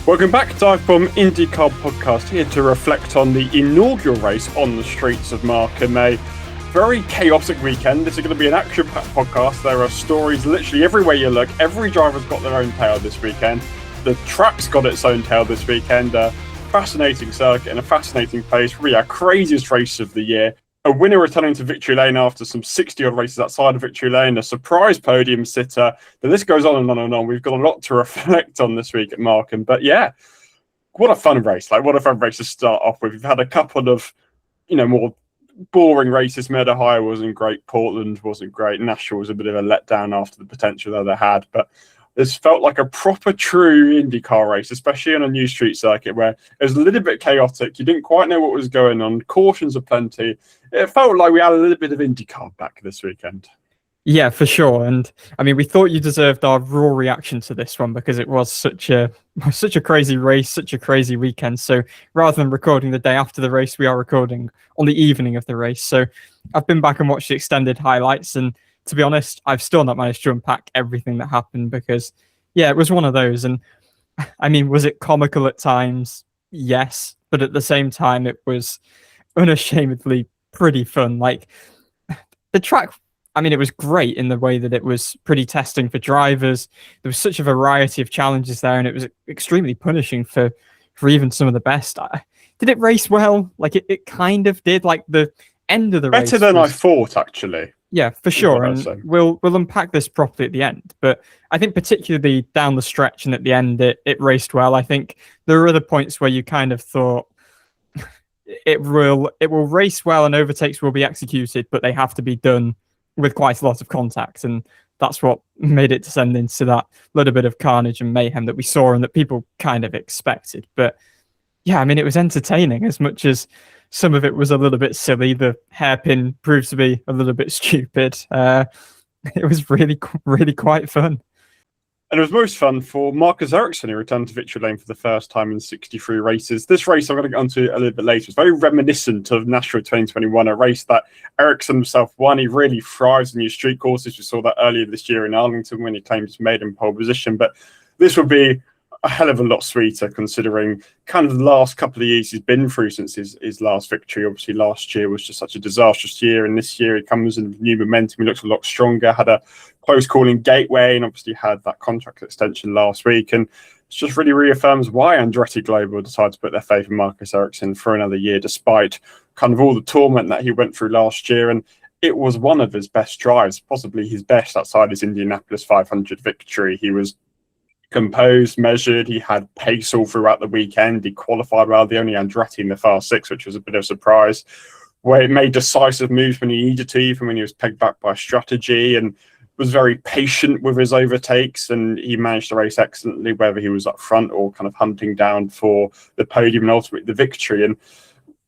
Welcome back, DIVEBOMB IndyCar podcast, here to reflect on the inaugural race on the streets of Markham. A very chaotic weekend. This is going to be an action-packed podcast. There are stories literally everywhere you look. Every driver's got their own tale this weekend. The track's got its own tale this weekend. A fascinating circuit and a fascinating place. Probably our craziest race of the year. A winner returning to victory lane after some 60-odd races outside of victory lane. A surprise podium sitter. The list goes on and on and on. We've got a lot to reflect on this week at Markham. But yeah, what a fun race. What a fun race to start off with. We've had a couple of, more boring races. Mid-Ohio wasn't great. Portland wasn't great. Nashville was a bit of a letdown after the potential that they had. But this felt like a proper, true IndyCar race, especially on a new street circuit where it was a little bit chaotic. You didn't quite know what was going on. Cautions aplenty. It felt like we had a little bit of IndyCar back this weekend. Yeah, for sure. And I mean, we thought you deserved our raw reaction to this one because it was such a crazy race, such a crazy weekend. So rather than recording the day after the race, we are recording on the evening of the race. So I've been back and watched the extended highlights, and to be honest, I've still not managed to unpack everything that happened because, yeah, it was one of those. And I mean, was it comical at times? Yes. But at the same time, it was unashamedly pretty fun. Like, the track, I mean, it was great in the way that it was pretty testing for drivers. There was such a variety of challenges there, and it was extremely punishing for even some of the best. Did it race well? Like, it kind of did. Like, the end of the race better than I thought, actually. Yeah, for sure. And we'll unpack this properly at the end. But I think particularly down the stretch and at the end, it raced well. I think there are other points where you kind of thought it will race well and overtakes will be executed, but they have to be done with quite a lot of contact. And that's what made it descend into that little bit of carnage and mayhem that we saw and that people kind of expected. But yeah, I mean, it was entertaining as much as some of it was a little bit silly. The hairpin proved to be a little bit stupid. It was really, really quite fun. And it was most fun for Marcus Ericsson, who returned to victory lane for the first time in 63 races. This race I'm going to get onto a little bit later. It's very reminiscent of Nashville 2021, a race that Ericsson himself won. He really thrives in new street courses. We saw that earlier this year in Arlington when he claimed his maiden pole position. But this would be a hell of a lot sweeter considering kind of the last couple of years he's been through since his last victory. Obviously, last year was just such a disastrous year, and this year he comes in with new momentum. He looks a lot stronger, had a close call in Gateway, and obviously had that contract extension last week. And it just really reaffirms why Andretti Global decided to put their faith in Marcus Ericsson for another year, despite kind of all the torment that he went through last year. And it was one of his best drives, possibly his best outside his Indianapolis 500 victory. He was composed, measured. He had pace all throughout the weekend. He qualified well, the only Andretti in the Fast Six, which was a bit of a surprise, where he made decisive moves when he needed to, even when he was pegged back by strategy, and was very patient with his overtakes. And he managed to race excellently, whether he was up front or kind of hunting down for the podium and ultimately the victory. And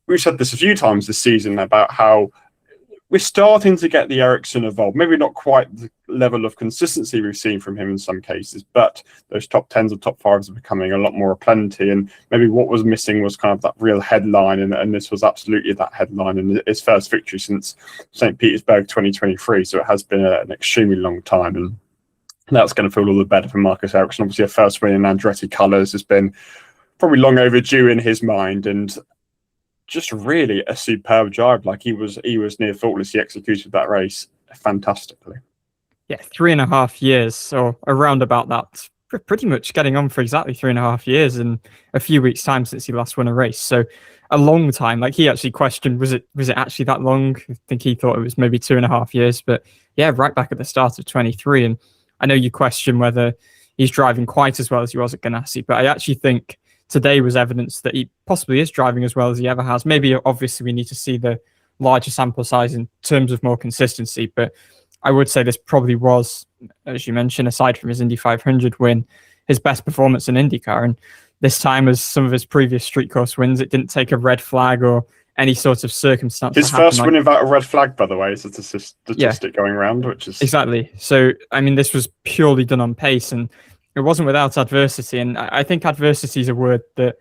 we've said this a few times this season about how we're starting to get the Ericsson evolved. Maybe not quite the level of consistency we've seen from him in some cases, but those top 10s and top 5s are becoming a lot more aplenty. And maybe what was missing was kind of that real headline. And this was absolutely that headline, and his first victory since St. Petersburg 2023. So it has been an extremely long time. And that's going to feel all the better for Marcus Ericsson. Obviously, a first win in Andretti colours has been probably long overdue in his mind. And just really a superb drive. Like he was near faultless. He executed that race fantastically. Yeah, 3.5 years or around about that. Pretty much getting on for exactly 3.5 years in a few weeks' time since he last won a race. So a long time. Like he actually questioned, was it actually that long? I think he thought it was maybe 2.5 years. But yeah, right back at the start of 23. And I know you question whether he's driving quite as well as he was at Ganassi, but I actually think today was evidence that he possibly is driving as well as he ever has. Maybe, obviously, we need to see the larger sample size in terms of more consistency, but I would say this probably was, as you mentioned, aside from his Indy 500 win, his best performance in IndyCar. And this time, as some of his previous street course wins, it didn't take a red flag or any sort of circumstance. His first win without a red flag, by the way, is a statistic going around, which is... Exactly. So, I mean, this was purely done on pace, and it wasn't without adversity. And I think adversity is a word that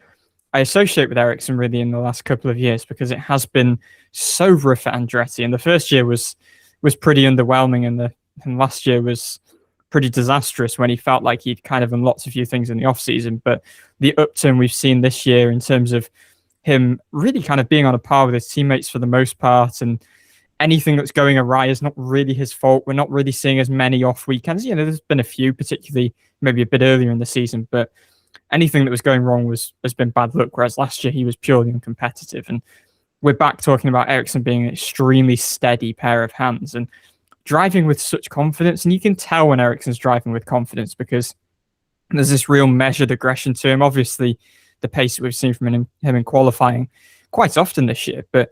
I associate with Ericsson really in the last couple of years, because it has been so rough at Andretti. And the first year was pretty underwhelming, and last year was pretty disastrous when he felt like he'd kind of unlocked a few things in the off-season. But the upturn we've seen this year in terms of him really kind of being on a par with his teammates for the most part, and anything that's going awry is not really his fault. We're not really seeing as many off weekends. There's been a few, particularly maybe a bit earlier in the season, but anything that was going wrong has been bad luck, whereas last year he was purely uncompetitive. And we're back talking about Ericsson being an extremely steady pair of hands and driving with such confidence. And you can tell when Ericsson's driving with confidence because there's this real measured aggression to him. Obviously, the pace that we've seen from him in qualifying quite often this year, but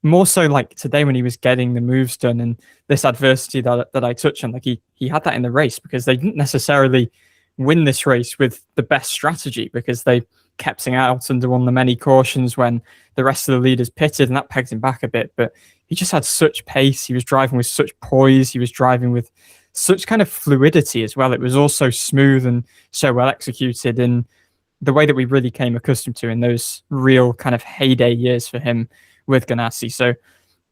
more so like today when he was getting the moves done and this adversity that I touched on, like he had that in the race because they didn't necessarily win this race with the best strategy because they kept him out under one of the many cautions when the rest of the leaders pitted, and that pegged him back a bit. But he just had such pace. He was driving with such poise. He was driving with such kind of fluidity as well. It was all so smooth and so well executed in the way that we really came accustomed to in those real kind of heyday years for him with Ganassi. So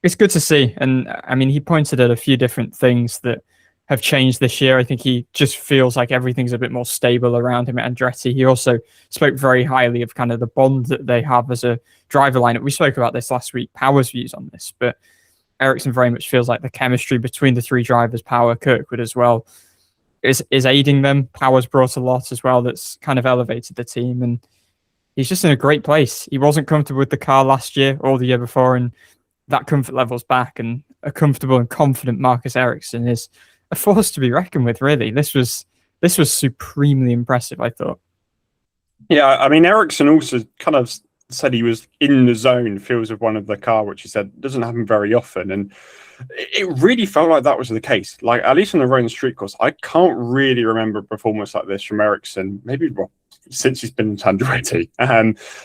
it's good to see. And I mean, he pointed at a few different things that have changed this year. I think he just feels like everything's a bit more stable around him at Andretti. He also spoke very highly of kind of the bond that they have as a driver lineup. We spoke about this last week, Power's views on this, but Ericsson very much feels like the chemistry between the three drivers, Power, Kirkwood as well, is aiding them. Power's brought a lot as well that's kind of elevated the team, and he's just in a great place. He wasn't comfortable with the car last year or the year before, and that comfort level's back, and a comfortable and confident Marcus Ericsson is a force to be reckoned with, really. This was supremely impressive, I thought. Yeah, I mean, Ericsson also kind of said he was in the zone, feels of one of the car, which he said doesn't happen very often. And it really felt like that was the case. Like, at least on the road and street course, I can't really remember a performance like this from Ericsson, maybe since he's been in Andretti.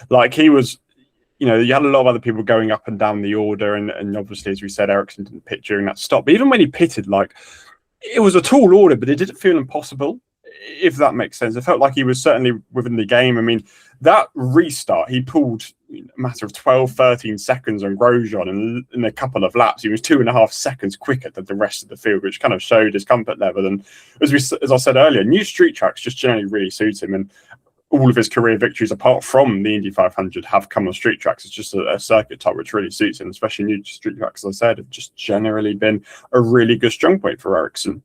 Like, he was, you had a lot of other people going up and down the order. And obviously, as we said, Ericsson didn't pit during that stop. But even when he pitted, like, it was a tall order, but it didn't feel impossible, if that makes sense. It felt like he was certainly within the game. I mean, that restart, he pulled a matter of 12, 13 seconds on Grosjean, and in a couple of laps, he was 2.5 seconds quicker than the rest of the field, which kind of showed his comfort level. And as I said earlier, new street tracks just generally really suit him. And all of his career victories, apart from the Indy 500, have come on street tracks. It's just a circuit type which really suits him, especially new street tracks, as I said, have just generally been a really good strong point for Ericsson.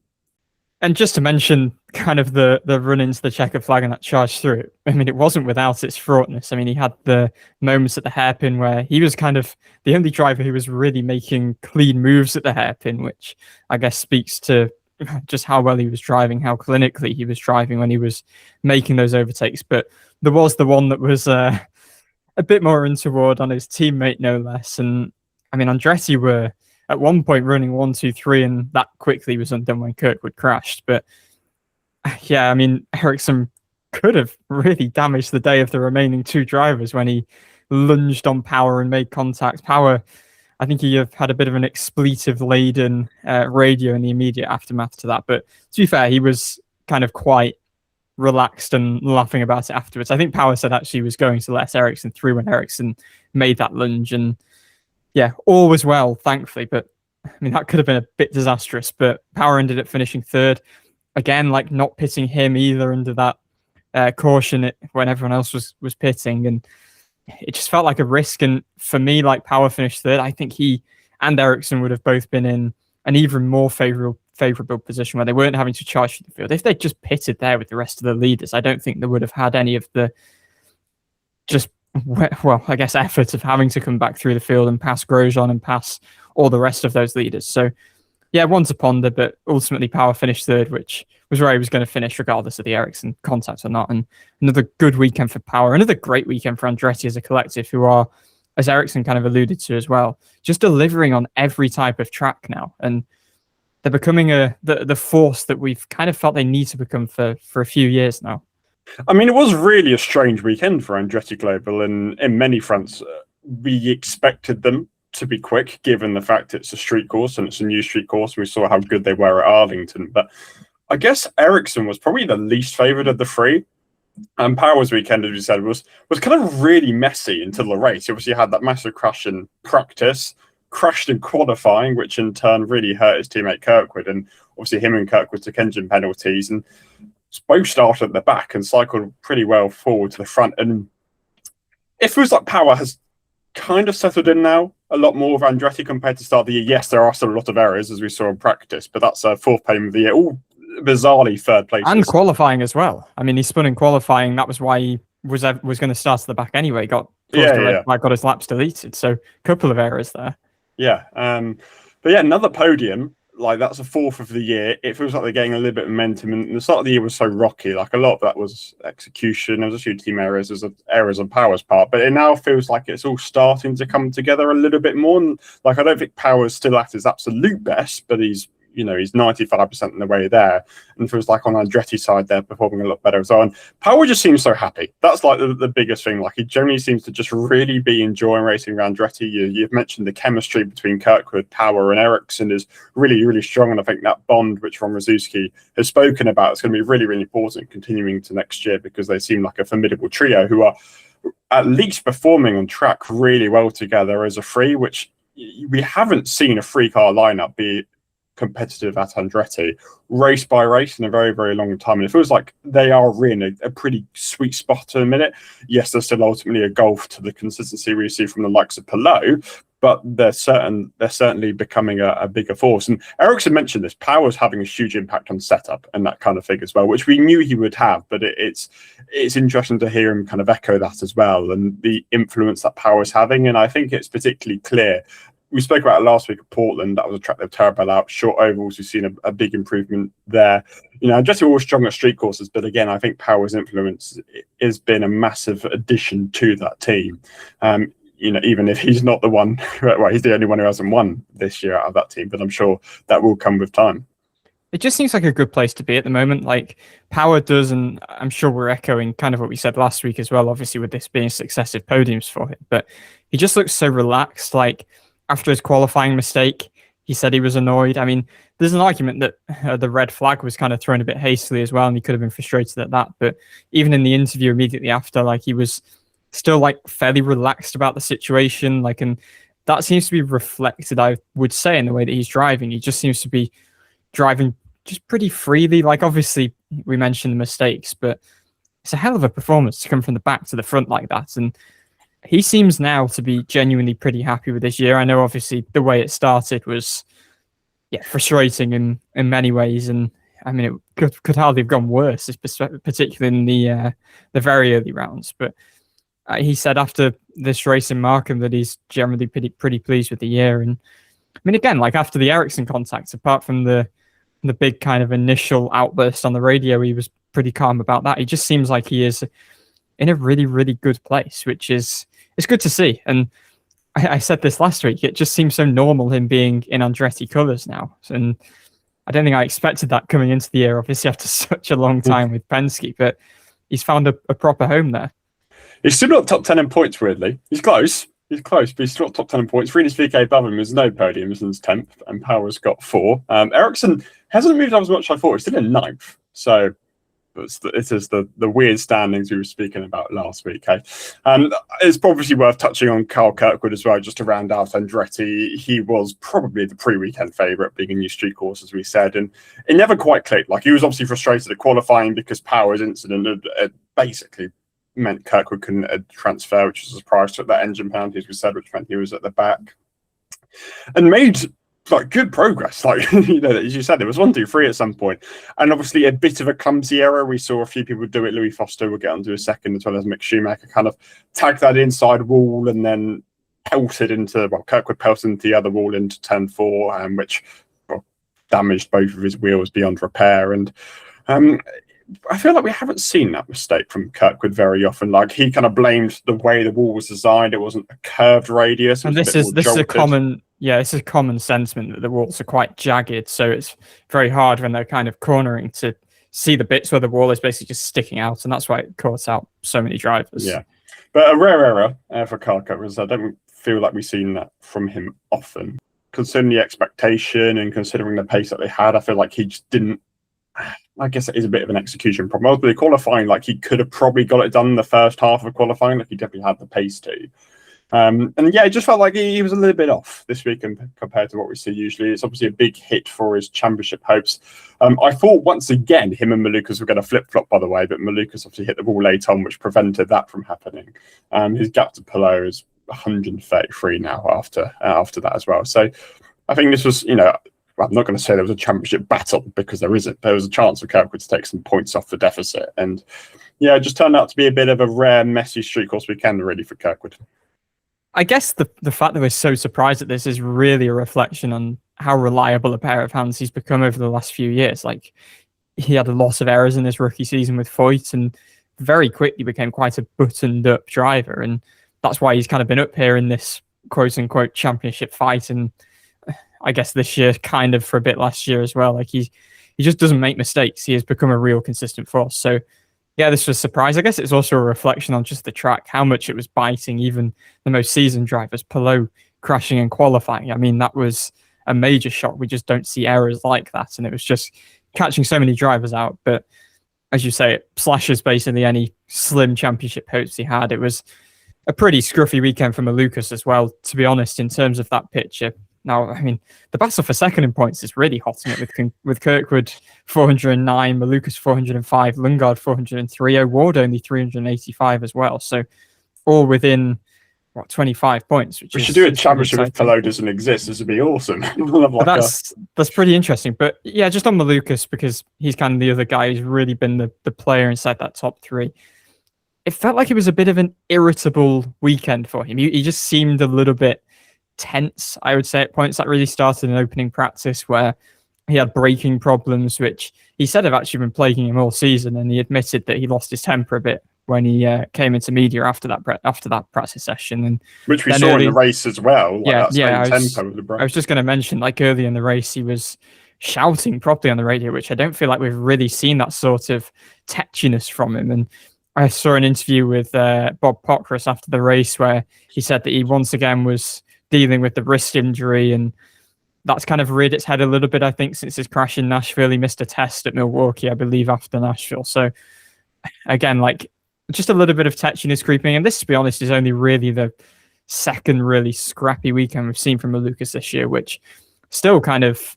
And just to mention kind of the run into the checker flag and that charge through, I mean, it wasn't without its fraughtness. I mean, he had the moments at the hairpin where he was kind of the only driver who was really making clean moves at the hairpin, which I guess speaks to just how well he was driving, how clinically he was driving when he was making those overtakes. But there was the one that was a bit more untoward on his teammate, no less. And I mean, Andretti were at one point running 1, 2, 3, and that quickly was undone when Kirkwood crashed. But yeah, I mean, Ericsson could have really damaged the day of the remaining two drivers when he lunged on Power and made contact. Power, I think he had a bit of an expletive-laden radio in the immediate aftermath to that. But to be fair, he was kind of quite relaxed and laughing about it afterwards. I think Power said actually he was going to let Ericsson through when Ericsson made that lunge. And yeah, all was well, thankfully. But I mean, that could have been a bit disastrous. But Power ended up finishing third. Again, like not pitting him either under that caution when everyone else was pitting. And it just felt like a risk. And for me, like Power finished third, I think he and Ericsson would have both been in an even more favourable position where they weren't having to charge the field. If they'd just pitted there with the rest of the leaders, I don't think they would have had any of the I guess effort of having to come back through the field and pass Grosjean and pass all the rest of those leaders. So yeah, one to ponder, but ultimately Power finished third, which was where he was going to finish regardless of the Ericsson contact or not. And another good weekend for Power, another great weekend for Andretti as a collective, who are, as Ericsson kind of alluded to as well, just delivering on every type of track now. And they're becoming the force that we've kind of felt they need to become for a few years now. I mean, it was really a strange weekend for Andretti Global, and in many fronts, we expected them to be quick, given the fact it's a street course and it's a new street course. We saw how good they were at Arlington, but I guess Ericsson was probably the least favoured of the three. And Power's weekend, as we said, was kind of really messy until the race. He obviously had that massive crash in practice, crashed in qualifying, which in turn really hurt his teammate Kirkwood. And obviously him and Kirkwood took engine penalties and both started at the back and cycled pretty well forward to the front. And it feels like power has kind of settled in now a lot more with Andretti compared to start of the year. Yes, there are still a lot of errors as we saw in practice, but that's a fourth podium of the year. All bizarrely third place. And qualifying as well. I mean, he spun in qualifying. That was why he was going to start at the back anyway. Got his laps deleted. So a couple of errors there. Yeah. But yeah, another podium. Like, that's a fourth of the year. It feels like they're getting a little bit of momentum. And the start of the year was so rocky. Like, a lot of that was execution. There was a few team errors. There's errors on Power's part. But it now feels like it's all starting to come together a little bit more. And, like, I don't think Power's still at his absolute best, but he's 95% in the way there, and feels like on Andretti's side they're performing a lot better as well. And Power just seems so happy. That's like the biggest thing. Like, he generally seems to just really be enjoying racing around Andretti. You've mentioned the chemistry between Kirkwood, Power, and Ericsson is really, really strong, and I think that bond which Ron Rzucki has spoken about is going to be really, really important continuing to next year, because they seem like a formidable trio who are at least performing on track really well together as a free, which we haven't seen a free car lineup be competitive at Andretti race by race in a very, very long time, and it feels like they are in a pretty sweet spot in a minute. Yes, there's still ultimately a gulf to the consistency we see from the likes of Palou, but they're certainly becoming a bigger force. And Ericsson mentioned this, Power's having a huge impact on setup and that kind of thing as well, which we knew he would have, but it's interesting to hear him kind of echo that as well, and the influence that Power's having. And I think it's particularly clear. We spoke about it last week at Portland. That was a track they've turbo out. Short ovals, we've seen a big improvement there. Andretti were always strong at street courses, but again, I think Power's influence has been a massive addition to that team. Even if he's not the one, well, he's the only one who hasn't won this year out of that team, but I'm sure that will come with time. It just seems like a good place to be at the moment. Like, Power does, and I'm sure we're echoing kind of what we said last week as well, obviously with this being successive podiums for him, but he just looks so relaxed. Like, after his qualifying mistake, he said he was annoyed. I mean, there's an argument that the red flag was kind of thrown a bit hastily as well, and he could have been frustrated at that. But even in the interview immediately after, like, he was still like fairly relaxed about the situation. Like, and that seems to be reflected, I would say, in the way that he's driving. He just seems to be driving just pretty freely. Like, obviously, we mentioned the mistakes, but it's a hell of a performance to come from the back to the front like that. And he seems now to be genuinely pretty happy with this year. I know, obviously, the way it started was frustrating in many ways, and I mean, it could hardly have gone worse, particularly in the very early rounds. But he said after this race in Markham that he's generally pretty pleased with the year. And I mean, again, like, after the Ericsson contacts, apart from the big kind of initial outburst on the radio, he was pretty calm about that. He just seems like he is in a really, really good place, which is it's good to see. And I said this last week, it just seems so normal him being in Andretti colours now. And I don't think I expected that coming into the year, obviously, after such a long time with Penske, but he's found a proper home there. He's still not top 10 in points, weirdly. He's close, but he's still not top 10 in points. Rinus VeeKay above him is no podium, he's 10th, and Power's got 4. Ericsson hasn't moved up as much as I thought. He's still in 9th. So it is the weird standings we were speaking about last week. And it's obviously worth touching on Carl Kirkwood as well, just to round out Andretti. He was probably the pre-weekend favourite, being a new street course, as we said, and it never quite clicked. Like, he was obviously frustrated at qualifying because Power's incident had basically meant Kirkwood couldn't transfer, which was a surprise to that engine penalty, as we said, which meant he was at the back, and made like good progress. Like, as you said, it was 1, 2, 3 at some point, and obviously a bit of a clumsy error. We saw a few people do it. Louis Foster will get onto a second, as well as Mick Schumacher, kind of tagged that inside wall and then Kirkwood pelted into the other wall into turn 4, which damaged both of his wheels beyond repair. And I feel like we haven't seen that mistake from Kirkwood very often. Like, he kind of blamed the way the wall was designed. It wasn't a curved radius. And this is a common sentiment that the walls are quite jagged, so it's very hard when they're kind of cornering to see the bits where the wall is basically just sticking out, and that's why it caught out so many drivers. Yeah, but a rare error for Carl Kirkwood. I don't feel like we've seen that from him often. Considering the expectation and considering the pace that they had, I feel like he just didn't. I guess it is a bit of an execution problem. Ultimately, qualifying, like, he could have probably got it done in the first half of qualifying. Like, he definitely had the pace to. And yeah, it just felt like he was a little bit off this weekend compared to what we see usually. It's obviously a big hit for his championship hopes. I thought once again him and Malukas were going to flip-flop, by the way, but Malukas obviously hit the wall late on, which prevented that from happening. His gap to Palou is 133 now after that as well. So I think this was, I'm not going to say there was a championship battle because there isn't. There was a chance for Kirkwood to take some points off the deficit. And yeah, it just turned out to be a bit of a rare, messy street course weekend really for Kirkwood. I guess the fact that we're so surprised at this is really a reflection on how reliable a pair of hands he's become over the last few years. Like, he had a lot of errors in his rookie season with Foyt and very quickly became quite a buttoned-up driver. And that's why he's kind of been up here in this quote-unquote championship fight. And I guess this year, kind of for a bit last year as well. Like, he just doesn't make mistakes. He has become a real consistent force. So yeah, this was a surprise. I guess it's also a reflection on just the track, how much it was biting even the most seasoned drivers. Palou crashing in qualifying. I mean, that was a major shock. We just don't see errors like that. And it was just catching so many drivers out. But as you say, it slashes basically any slim championship hopes he had. It was a pretty scruffy weekend for Malukas as well, to be honest, in terms of that picture. Now, I mean, the battle for second in points is really hot in it with Kirkwood 409, Malukas 405, Lundgaard 403, O'Ward only 385 as well. So all within 25 points. We should do a championship if Palou doesn't exist. This would be awesome. That's pretty interesting. But yeah, just on Malukas, because he's kind of the other guy who's really been the player inside that top three. It felt like it was a bit of an irritable weekend for him. He just seemed a little bit tense, I would say, at points. That really started in opening practice where he had braking problems, which he said have actually been plaguing him all season, and he admitted that he lost his temper a bit when he came into media after that practice session, and which we saw in the race as well. I was just going to mention, like, early in the race he was shouting properly on the radio, which I don't feel like we've really seen that sort of tetchiness from him. And I saw an interview with Bob Pockrass after the race where he said that he once again was dealing with the wrist injury, and that's kind of reared its head a little bit, I think, since his crash in Nashville. He missed a test at Milwaukee, I believe, after Nashville. So again, like, just a little bit of tetchiness creeping. And this, to be honest, is only really the second really scrappy weekend we've seen from Malukas this year, which still kind of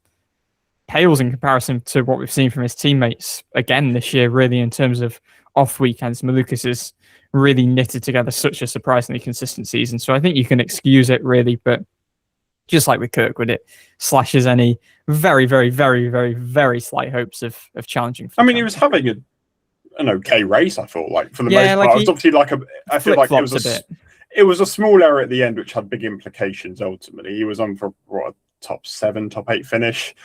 pales in comparison to what we've seen from his teammates again this year, really, in terms of off weekends. Malukas is really knitted together such a surprisingly consistent season. So I think you can excuse it, really, but just like with Kirkwood, it slashes any very, very, very, very, very slight hopes of challenging. I mean, he was having an okay race, I thought, like, for the most part. It was obviously like I feel like it was a small error at the end, which had big implications ultimately. He was on for a top 7, top 8 finish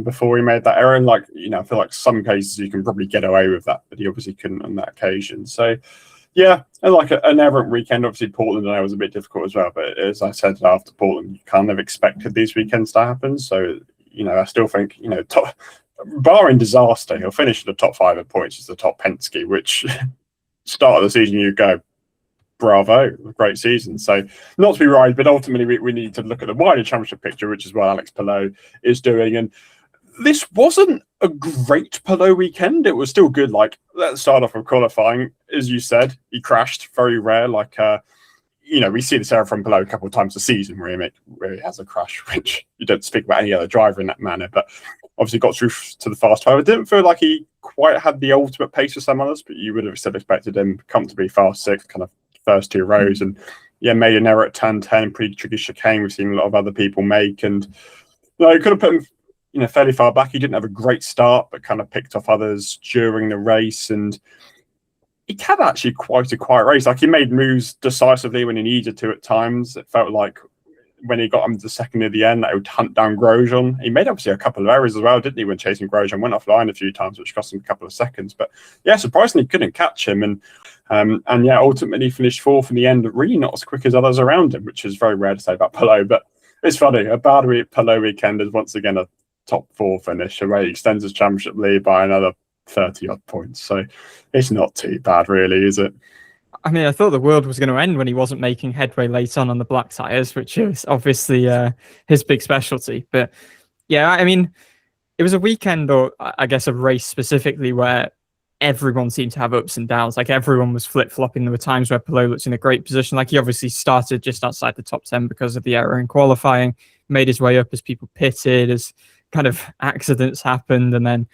before he made that error. And I feel like some cases you can probably get away with that, but he obviously couldn't on that occasion. So yeah, and like an errant weekend. Obviously, Portland I know was a bit difficult as well. But as I said after Portland, you kind of expected these weekends to happen. So I still think barring disaster, he'll finish in the top 5 in points as the top Penske. Which start of the season you go, bravo, great season. So not to be right, but ultimately we need to look at the wider championship picture, which is what Alex Palou is doing. And this wasn't a great Palou weekend. It was still good. Like, let's start off with qualifying. As you said, he crashed. Very rare. Like, we see this error from Palou a couple of times a season where he has a crash, which you don't speak about any other driver in that manner. But obviously got through to the fast 5. I didn't feel like he quite had the ultimate pace of some others, but you would have still expected him comfortably fast 6, kind of first 2 rows. And yeah, made an error at turn 10, pretty tricky chicane we've seen a lot of other people make. And you could have put him fairly far back. He didn't have a great start, but kind of picked off others during the race. And he had actually quite a quiet race. Like, he made moves decisively when he needed to at times. It felt like when he got him to the second at the end, that he would hunt down Grosjean. He made obviously a couple of errors as well, didn't he, when chasing Grosjean? Went offline a few times, which cost him a couple of seconds. But yeah, surprisingly couldn't catch him. And yeah, ultimately finished 4th in the end, really not as quick as others around him, which is very rare to say about Palou. But it's funny, a bad Palou weekend is once again a top 4 finish, where he extends his championship lead by another 30 odd points. So it's not too bad, really, is it? I mean, I thought the world was going to end when he wasn't making headway late on the black tyres, which is obviously his big specialty. But yeah, I mean, it was a weekend, or I guess a race specifically, where everyone seemed to have ups and downs. Like everyone was flip-flopping. There were times where Palou looked in a great position. Like he obviously started just outside the top 10 because of the error in qualifying, made his way up as people pitted, as kind of accidents happened. And then,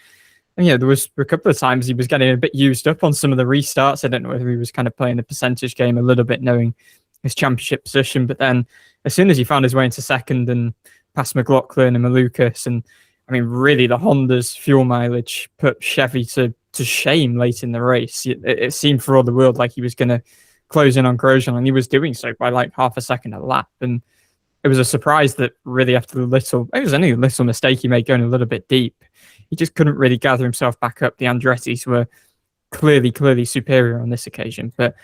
there was a couple of times he was getting a bit used up on some of the restarts. I don't know whether he was kind of playing the percentage game a little bit, knowing his championship position. But then as soon as he found his way into second and past McLaughlin and Malukas, and really the Honda's fuel mileage put Chevy to shame late in the race. It seemed for all the world like he was going to close in on Grosjean, and he was doing so by like half a second a lap. And it was a surprise that really after it was only a little mistake he made going a little bit deep, he just couldn't really gather himself back up. The Andretti's were clearly superior on this occasion, but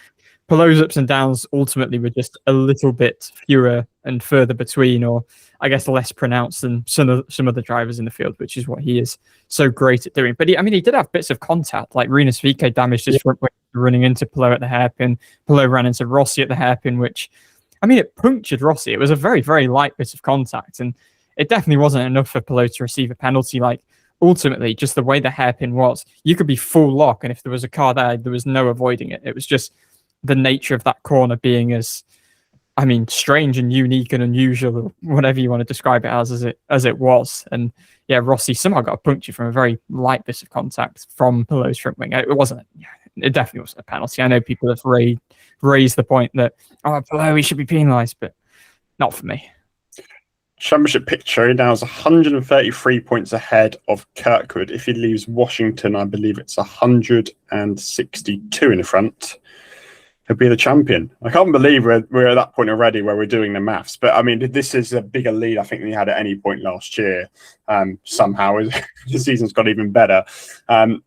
Palou's ups and downs ultimately were just a little bit fewer and further between, or I guess less pronounced than some of the drivers in the field, which is what he is so great at doing. But he did have bits of contact, like Rinus VeeKay damaged his front wing running into Palou at the hairpin. Palou ran into Rossi at the hairpin, which, it punctured Rossi. It was a very, very light bit of contact, and it definitely wasn't enough for Palou to receive a penalty. Like, ultimately, just the way the hairpin was, you could be full lock, and if there was a car there was no avoiding it. It was just the nature of that corner being as, strange and unique and unusual, or whatever you want to describe it as it was. And yeah, Rossi somehow got a puncture from a very light bit of contact from Palou's front wing. It definitely wasn't a penalty. I know people have raised the point that, Palou, he should be penalised, but not for me. Championship picture now is 133 points ahead of Kirkwood. If he leaves Washington, I believe it's 162 in the front. He'll be the champion. I can't believe we're at that point already where we're doing the maths. But this is a bigger lead, I think, than he had at any point last year. Somehow the season's got even better. And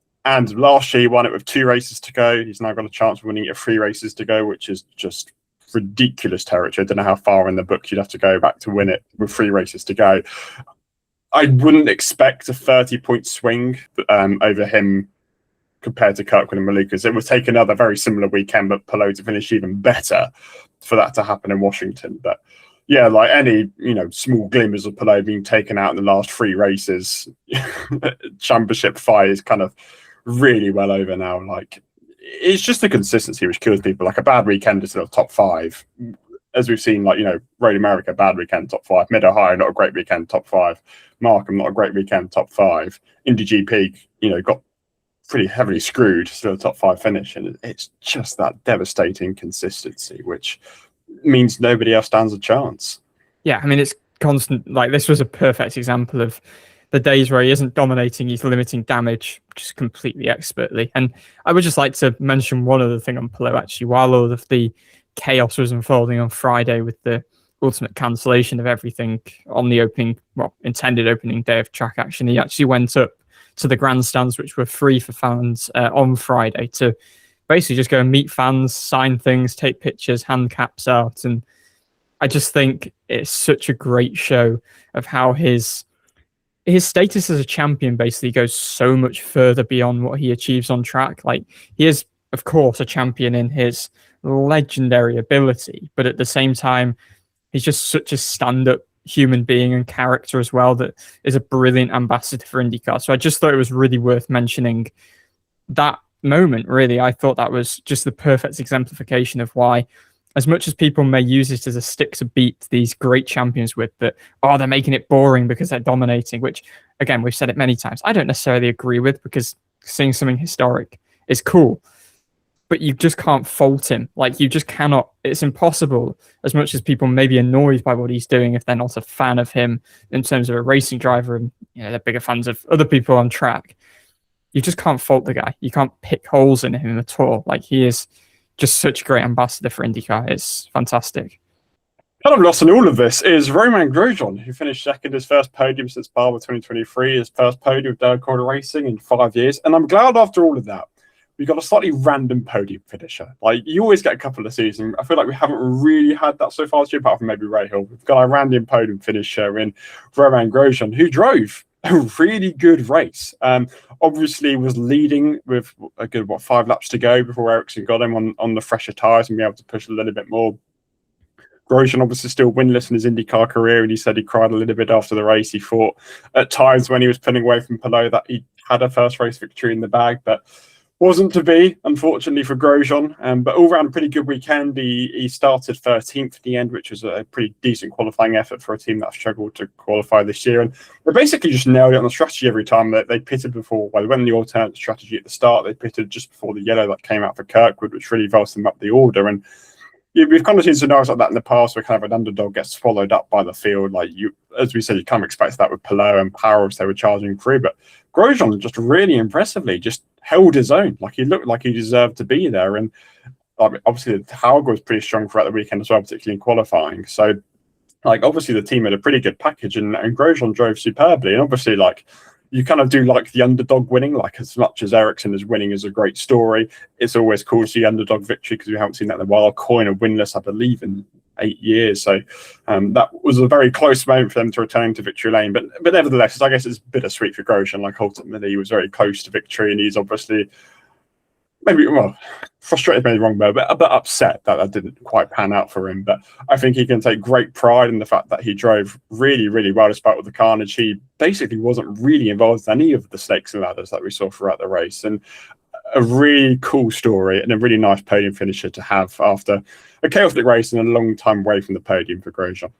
last year he won it with 2 races to go. He's now got a chance of winning it with 3 races to go, which is just ridiculous territory. I don't know how far in the book you'd have to go back to win it with 3 races to go. I wouldn't expect a 30-point swing over him compared to Kirkwood and Malukas. It would take another very similar weekend, but Palou to finish even better for that to happen in Washington. But yeah, like any, small glimmers of Palou being taken out in the last 3 races, championship fight is kind of really well over now. Like, it's just the consistency which kills people. Like a bad weekend is still top 5. As we've seen, Road America, bad weekend, top 5. Mid-Ohio, not a great weekend, top 5. Markham, not a great weekend, top 5. Indy GP, got pretty heavily screwed, still a top 5 finish. And it's just that devastating consistency, which means nobody else stands a chance. Yeah, it's constant. Like, this was a perfect example of the days where he isn't dominating, he's limiting damage just completely expertly. And I would just like to mention one other thing on Palou, actually. While all of the chaos was unfolding on Friday with the ultimate cancellation of everything on the intended opening day of track action, he actually went up to the grandstands, which were free for fans on Friday, to basically just go and meet fans, sign things, take pictures, hand caps out. And I just think it's such a great show of how his status as a champion basically goes so much further beyond what he achieves on track. Like, he is, of course, a champion in his legendary ability, but at the same time, he's just such a stand-up human being and character as well that is a brilliant ambassador for IndyCar. So I just thought it was really worth mentioning that moment, really. I thought that was just the perfect exemplification of why, as much as people may use it as a stick to beat these great champions with, that, they're making it boring because they're dominating, which, again, we've said it many times, I don't necessarily agree with, because seeing something historic is cool. But you just can't fault him. Like, you just cannot. It's impossible, as much as people may be annoyed by what he's doing if they're not a fan of him in terms of a racing driver, and they're bigger fans of other people on track. You just can't fault the guy. You can't pick holes in him at all. Like, he is just such a great ambassador for IndyCar. It's fantastic. Kind of lost in all of this is Romain Grosjean, who finished second, his first podium since Barber 2023, his first podium with Delcorder Racing in 5 years. And I'm glad after all of that, we got a slightly random podium finisher. Like, you always get a couple of seasons. I feel like we haven't really had that so far this year, apart from maybe Ray Hill. We've got a random podium finisher in Romain Grosjean, who drove a really good race. Obviously was leading with a good 5 laps to go before Ericsson got him on the fresher tyres and be able to push a little bit more. Grosjean obviously still winless in his IndyCar career, and he said he cried a little bit after the race. He thought at times when he was pulling away from Palou that he had a first race victory in the bag, but Wasn't to be, unfortunately, for Grosjean, but all round a pretty good weekend. He started 13th at the end, which was a pretty decent qualifying effort for a team that struggled to qualify this year. And they basically just nailed it on the strategy every time. They pitted before, well, they went in the alternate strategy at the start. They pitted just before the yellow that came out for Kirkwood, which really vaulted them up the order. And we've kind of seen scenarios like that in the past where kind of an underdog gets swallowed up by the field. Like as we said, you kind of expect that with Palou and Power as they were charging through. But Grosjean just really impressively just held his own. Like he looked like he deserved to be there. And obviously, the Hauger was pretty strong throughout the weekend as well, particularly in qualifying. So, like, obviously, the team had a pretty good package, and Grosjean drove superbly. And obviously, like, you kind of do like the underdog winning, like as much as Ericsson is winning is a great story. It's always cool to see underdog victory because we haven't seen that in a while. Coin are winless, I believe, in 8 years. So that was a very close moment for them to return to victory lane. But nevertheless, I guess it's bittersweet for Grosjean. Like ultimately, he was very close to victory, and he's obviously maybe, well, frustrated, maybe the wrong word, but a bit upset that that didn't quite pan out for him. But I think he can take great pride in the fact that he drove really, really well despite all the carnage. He basically wasn't really involved in any of the snakes and ladders that we saw throughout the race. And a really cool story and a really nice podium finisher to have after a chaotic race and a long time away from the podium for Grosjean.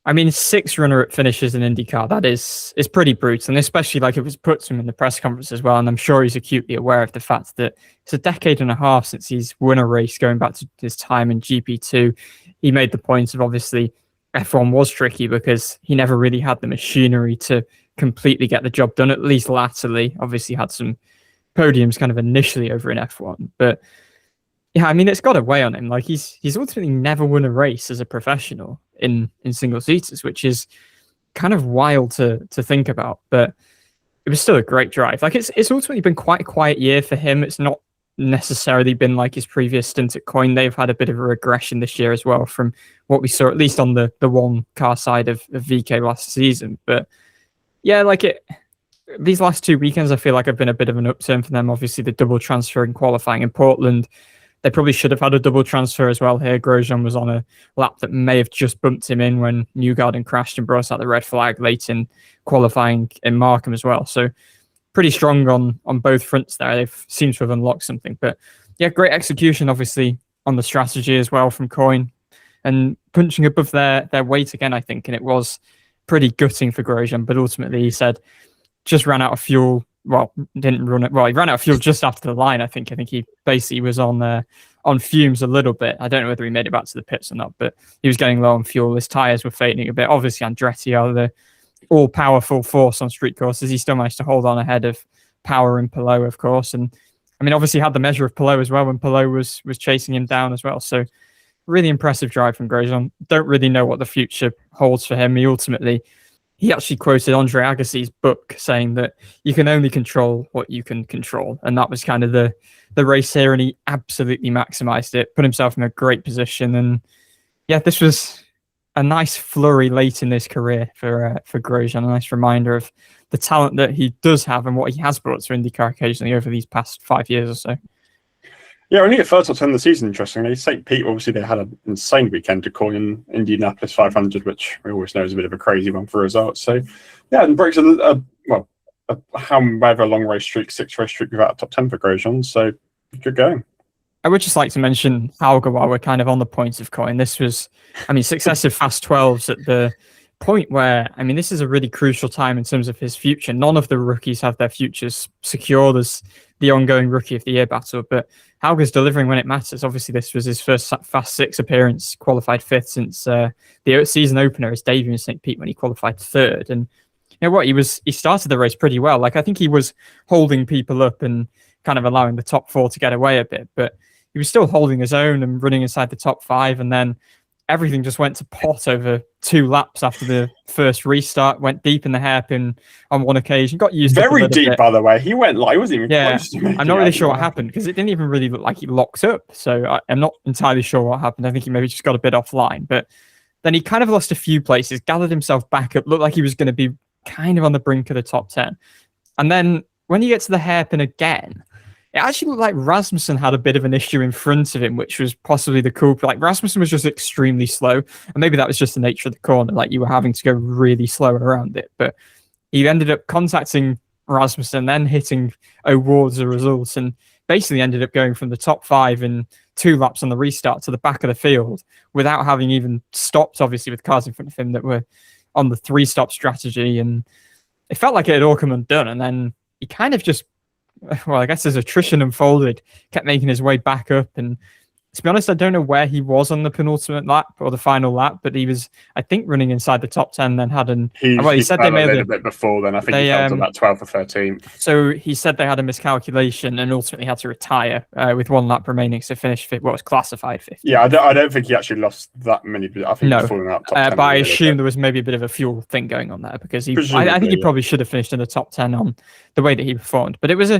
I mean, 6 runner-up finishes in IndyCar, that is pretty brutal, and especially like it was put to him in the press conference as well, and I'm sure he's acutely aware of the fact that it's a decade and a half since he's won a race, going back to his time in GP2. He made the point of obviously F1 was tricky because he never really had the machinery to completely get the job done, at least latterly. Obviously had some podiums kind of initially over in F1, but yeah, I mean, it's got a weigh on him. Like he's ultimately never won a race as a professional in single seaters, which is kind of wild to think about. But it was still a great drive. Like it's ultimately been quite a quiet year for him. It's not necessarily been like his previous stint at Coin. They've had a bit of a regression this year as well from what we saw, at least on the one car side of VK last season. But yeah, like these last 2 weekends, I feel like have been a bit of an upturn for them. Obviously, the double transfer in qualifying in Portland. They probably should have had a double transfer as well here. Grosjean was on a lap that may have just bumped him in when Newgarden crashed and brought out the red flag late in qualifying in Markham as well. So pretty strong on both fronts there. They've seemed to have unlocked something. But yeah, great execution, obviously, on the strategy as well from Coin. And punching above their weight again, I think. And it was pretty gutting for Grosjean. But ultimately, he said, just ran out of fuel. Well, didn't run it. Well, he ran out of fuel just after the line. I think he basically was on fumes a little bit. I don't know whether he made it back to the pits or not, but he was getting low on fuel. His tires were fading a bit. Obviously, Andretti are the all-powerful force on street courses. He still managed to hold on ahead of Power and Palou, of course. And I mean, obviously, had the measure of Palou as well when Palou was chasing him down as well. So, really impressive drive from Grosjean. Don't really know what the future holds for him. He actually quoted Andre Agassi's book saying that you can only control what you can control. And that was kind of the race here. And he absolutely maximized it, put himself in a great position. And yeah, this was a nice flurry late in his career for Grosjean. A nice reminder of the talent that he does have and what he has brought to IndyCar occasionally over these past 5 years or so. Yeah, only at first or 10 of the season, interestingly. St. Pete, obviously, they had an insane weekend to call in Indianapolis 500, which we always know is a bit of a crazy one for results. So, yeah, and breaks however long race streak, 6 race streak without a top 10 for Grosjean. So, good going. I would just like to mention Hauger while we're kind of on the point of Coin. This was, I mean, successive fast 12s at the point where, I mean, this is a really crucial time in terms of his future. None of the rookies have their futures secured as the ongoing Rookie of the Year battle, but Hauger's delivering when it matters. Obviously, this was his first Fast 6 appearance, qualified 5th since the season opener, his debut in St. Pete when he qualified 3rd. And you know what? He started the race pretty well. Like, I think he was holding people up and kind of allowing the top 4 to get away a bit, but he was still holding his own and running inside the top 5. And then everything just went to pot over 2 laps after the first restart. Went deep in the hairpin on one occasion. Got used very deep, bit. By the way. He went like, he wasn't even close to me. I'm not really sure what happened because it didn't even really look like he locked up. So I'm not entirely sure what happened. I think he maybe just got a bit offline. But then he kind of lost a few places, gathered himself back up, looked like he was going to be kind of on the brink of the top 10. And then when you get to the hairpin again, it actually looked like Rasmussen had a bit of an issue in front of him, which was possibly the cool. Like Rasmussen was just extremely slow, and maybe that was just the nature of the corner. Like you were having to go really slow around it, but he ended up contacting Rasmussen, then hitting O'Ward as a result, and basically ended up going from the top 5 in 2 laps on the restart to the back of the field without having even stopped, obviously, with cars in front of him that were on the 3-stop strategy. And it felt like it had all come undone. And then he kind of just, well, I guess as attrition unfolded, kept making his way back up. And to be honest, I don't know where he was on the penultimate lap or the final lap, but he was, I think, running inside the top 10. Then had he said they made a little bit before then. I think he fell to about 12th or 13th. So he said they had a miscalculation and ultimately had to retire with 1 lap remaining, so finished what was classified 50th. Yeah, I don't think he actually lost that many. I think he was falling out top 10. But I assume there was maybe a bit of a fuel thing going on there because I think he probably should have finished in the top 10 on the way that he performed. But it was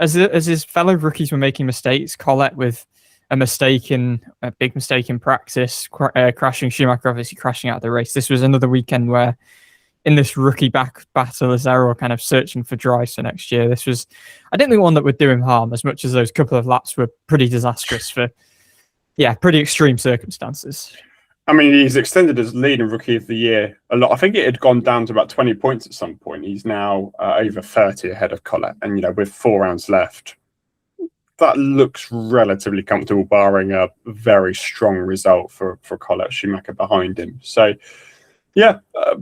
as his fellow rookies were making mistakes, Collette with a big mistake in practice, crashing, Schumacher obviously crashing out of the race. This was another weekend where in this rookie battle as they're all kind of searching for drives for next year, this was, I didn't think one that would do him harm as much as those couple of laps were pretty disastrous for, pretty extreme circumstances. I mean, he's extended his lead in Rookie of the Year a lot. I think it had gone down to about 20 points at some point. He's now over 30 ahead of Collette. And, with 4 rounds left, that looks relatively comfortable, barring a very strong result for Collette, Schumacher behind him. So,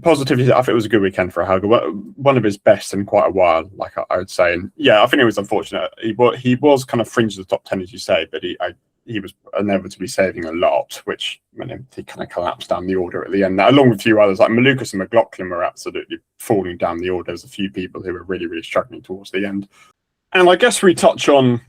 positively, I think it was a good weekend for Helga. One of his best in quite a while, like I would say. And I think it was unfortunate. He was kind of fringe of the top 10, as you say, but he was inevitably saving a lot, which he kind of collapsed down the order at the end. Now, along with a few others, like Malukas and McLaughlin were absolutely falling down the order. There's a few people who were really, really struggling towards the end. And I guess we touch on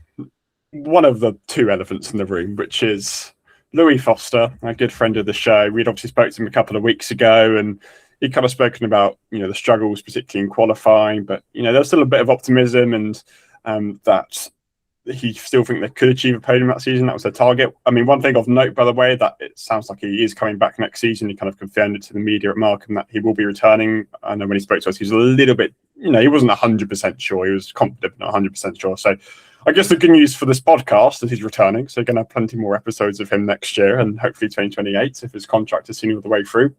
one of the 2 elephants in the room, which is Louis Foster, a good friend of the show. We'd obviously spoke to him a couple of weeks ago, and he'd kind of spoken about, the struggles, particularly in qualifying, but, there's still a bit of optimism and that he still think they could achieve a podium that season. That was their target. I mean, one thing of note, by the way, that it sounds like he is coming back next season. He kind of confirmed it to the media at Markham that he will be returning. I know when he spoke to us, he was a little bit, he wasn't 100% sure. He was confident, but not 100% sure. So I guess the good news for this podcast is he's returning. So we're going to have plenty more episodes of him next year and hopefully 2028 if his contract is seen all the way through.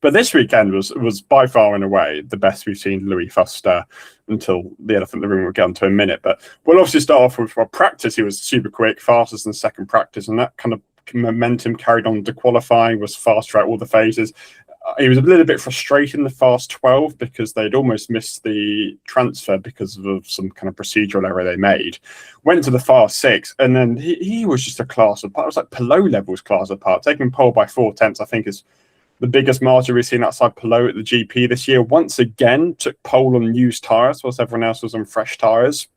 But this weekend was by far and away the best we've seen Louis Foster until the elephant in the room we'll get onto in a minute. But we'll obviously start off with practice. He was super quick, fastest in second practice, and that kind of momentum carried on to qualifying, was fast throughout all the phases. He was a little bit frustrated in the fast 12 because they'd almost missed the transfer because of some kind of procedural error they made. Went to the fast 6, and then he was just a class apart. It was like Pelot levels class apart. Taking pole by 4 tenths, I think, is the biggest margin we've seen outside Pelot at the GP this year. Once again, took pole on used tyres whilst everyone else was on fresh tyres.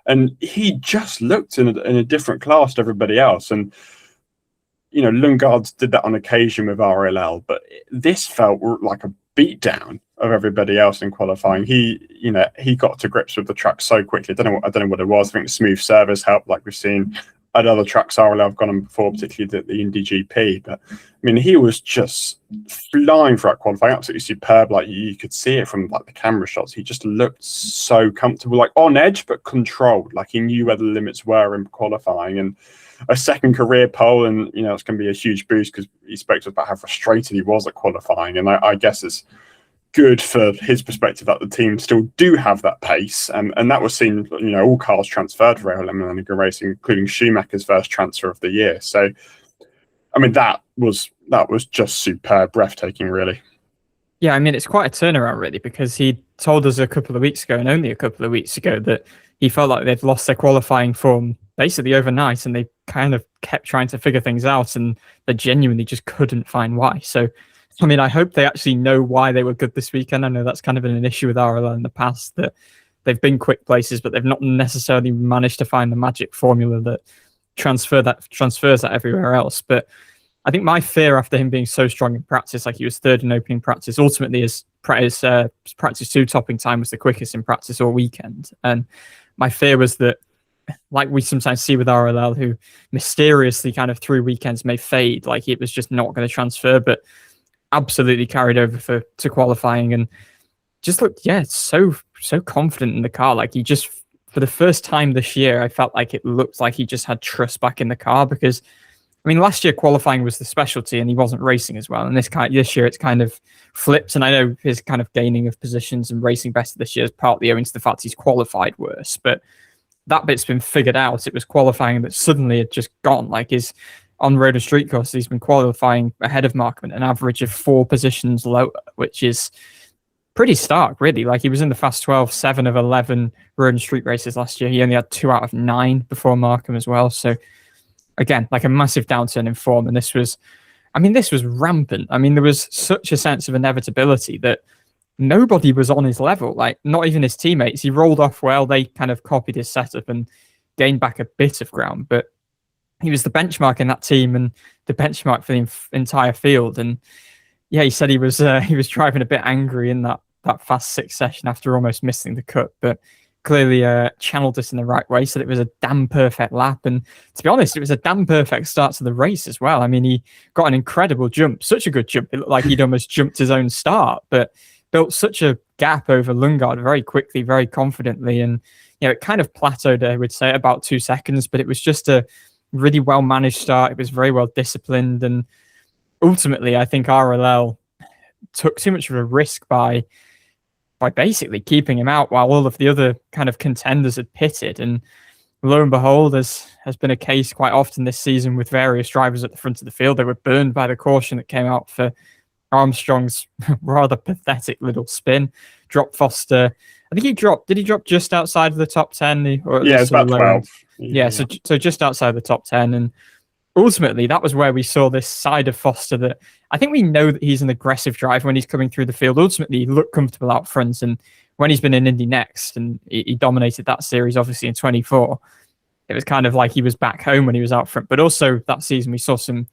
And he just looked in a different class to everybody else. And, Lundgaard's did that on occasion with RLL, but this felt like a beatdown of everybody else in qualifying. He got to grips with the track so quickly. I don't know what it was. I think the smooth service helped, like we've seen at other tracks RLL have gone on before, particularly the Indy GP. But I mean, he was just flying throughout qualifying, absolutely superb. Like you could see it from like the camera shots. He just looked so comfortable, like on edge but controlled. Like he knew where the limits were in qualifying, and a second career pole, and it's going to be a huge boost because he spoke to us about how frustrated he was at qualifying, and I guess it's good for his perspective that the team still do have that pace, and that was seen. All cars transferred for aerodynamic racing, including Schumacher's first transfer of the year. So, I mean, that was just superb, breathtaking, really. Yeah, I mean, it's quite a turnaround, really, because he told us a couple of weeks ago, and only a couple of weeks ago, that he felt like they've lost their qualifying form basically overnight, and they kind of kept trying to figure things out, and they genuinely just couldn't find why. So, I mean, I hope they actually know why they were good this weekend. I know that's kind of been an issue with RLL in the past, that they've been quick places, but they've not necessarily managed to find the magic formula that transfers that everywhere else. But I think my fear after him being so strong in practice, like he was third in opening practice, ultimately his practice 2 topping time was the quickest in practice all weekend. And my fear was that, like we sometimes see with RLL, who mysteriously kind of through weekends may fade, like it was just not going to transfer, but absolutely carried over to qualifying and just looked, so confident in the car. Like he just, for the first time this year, I felt like it looked like he just had trust back in the car, because I mean, last year qualifying was the specialty, and he wasn't racing as well. And this year it's kind of flipped. And I know his kind of gaining of positions and racing better this year is partly owing to the fact he's qualified worse. But that bit's been figured out. It was qualifying that suddenly had just gone. Like his on road and street courses, he's been qualifying ahead of Markham, an average of 4 positions lower, which is pretty stark, really. Like he was in the Fast 12, 7 of 11 road and street races last year. He only had 2 out of 9 before Markham as well. So again, like a massive downturn in form. And this was rampant. I mean, there was such a sense of inevitability that nobody was on his level, like not even his teammates. He rolled off well. They kind of copied his setup and gained back a bit of ground, but he was the benchmark in that team and the benchmark for the entire field. And yeah, he said he was driving a bit angry in that Fast 6 session after almost missing the cut, but clearly channeled us in the right way. So it was a damn perfect lap. And to be honest, it was a damn perfect start to the race as well. I mean, he got an incredible jump, such a good jump. It looked like he'd almost jumped his own start, but built such a gap over Lundgaard very quickly, very confidently. And, it kind of plateaued, I would say, about 2 seconds, but it was just a really well managed start. It was very well disciplined. And ultimately, I think RLL took too much of a risk by basically keeping him out while all of the other kind of contenders had pitted. And lo and behold, as has been a case quite often this season with various drivers at the front of the field, they were burned by the caution that came out for Armstrong's rather pathetic little spin. Dropped Foster. I think did he drop just outside of the top 10? Or it's about 12. Yeah, so just outside the top 10. And ultimately, that was where we saw this side of Foster that I think we know that he's an aggressive driver when he's coming through the field. Ultimately, he looked comfortable out front. And when he's been in Indy next, and he dominated that series, obviously, in 24, it was kind of like he was back home when he was out front. But also that season, we saw some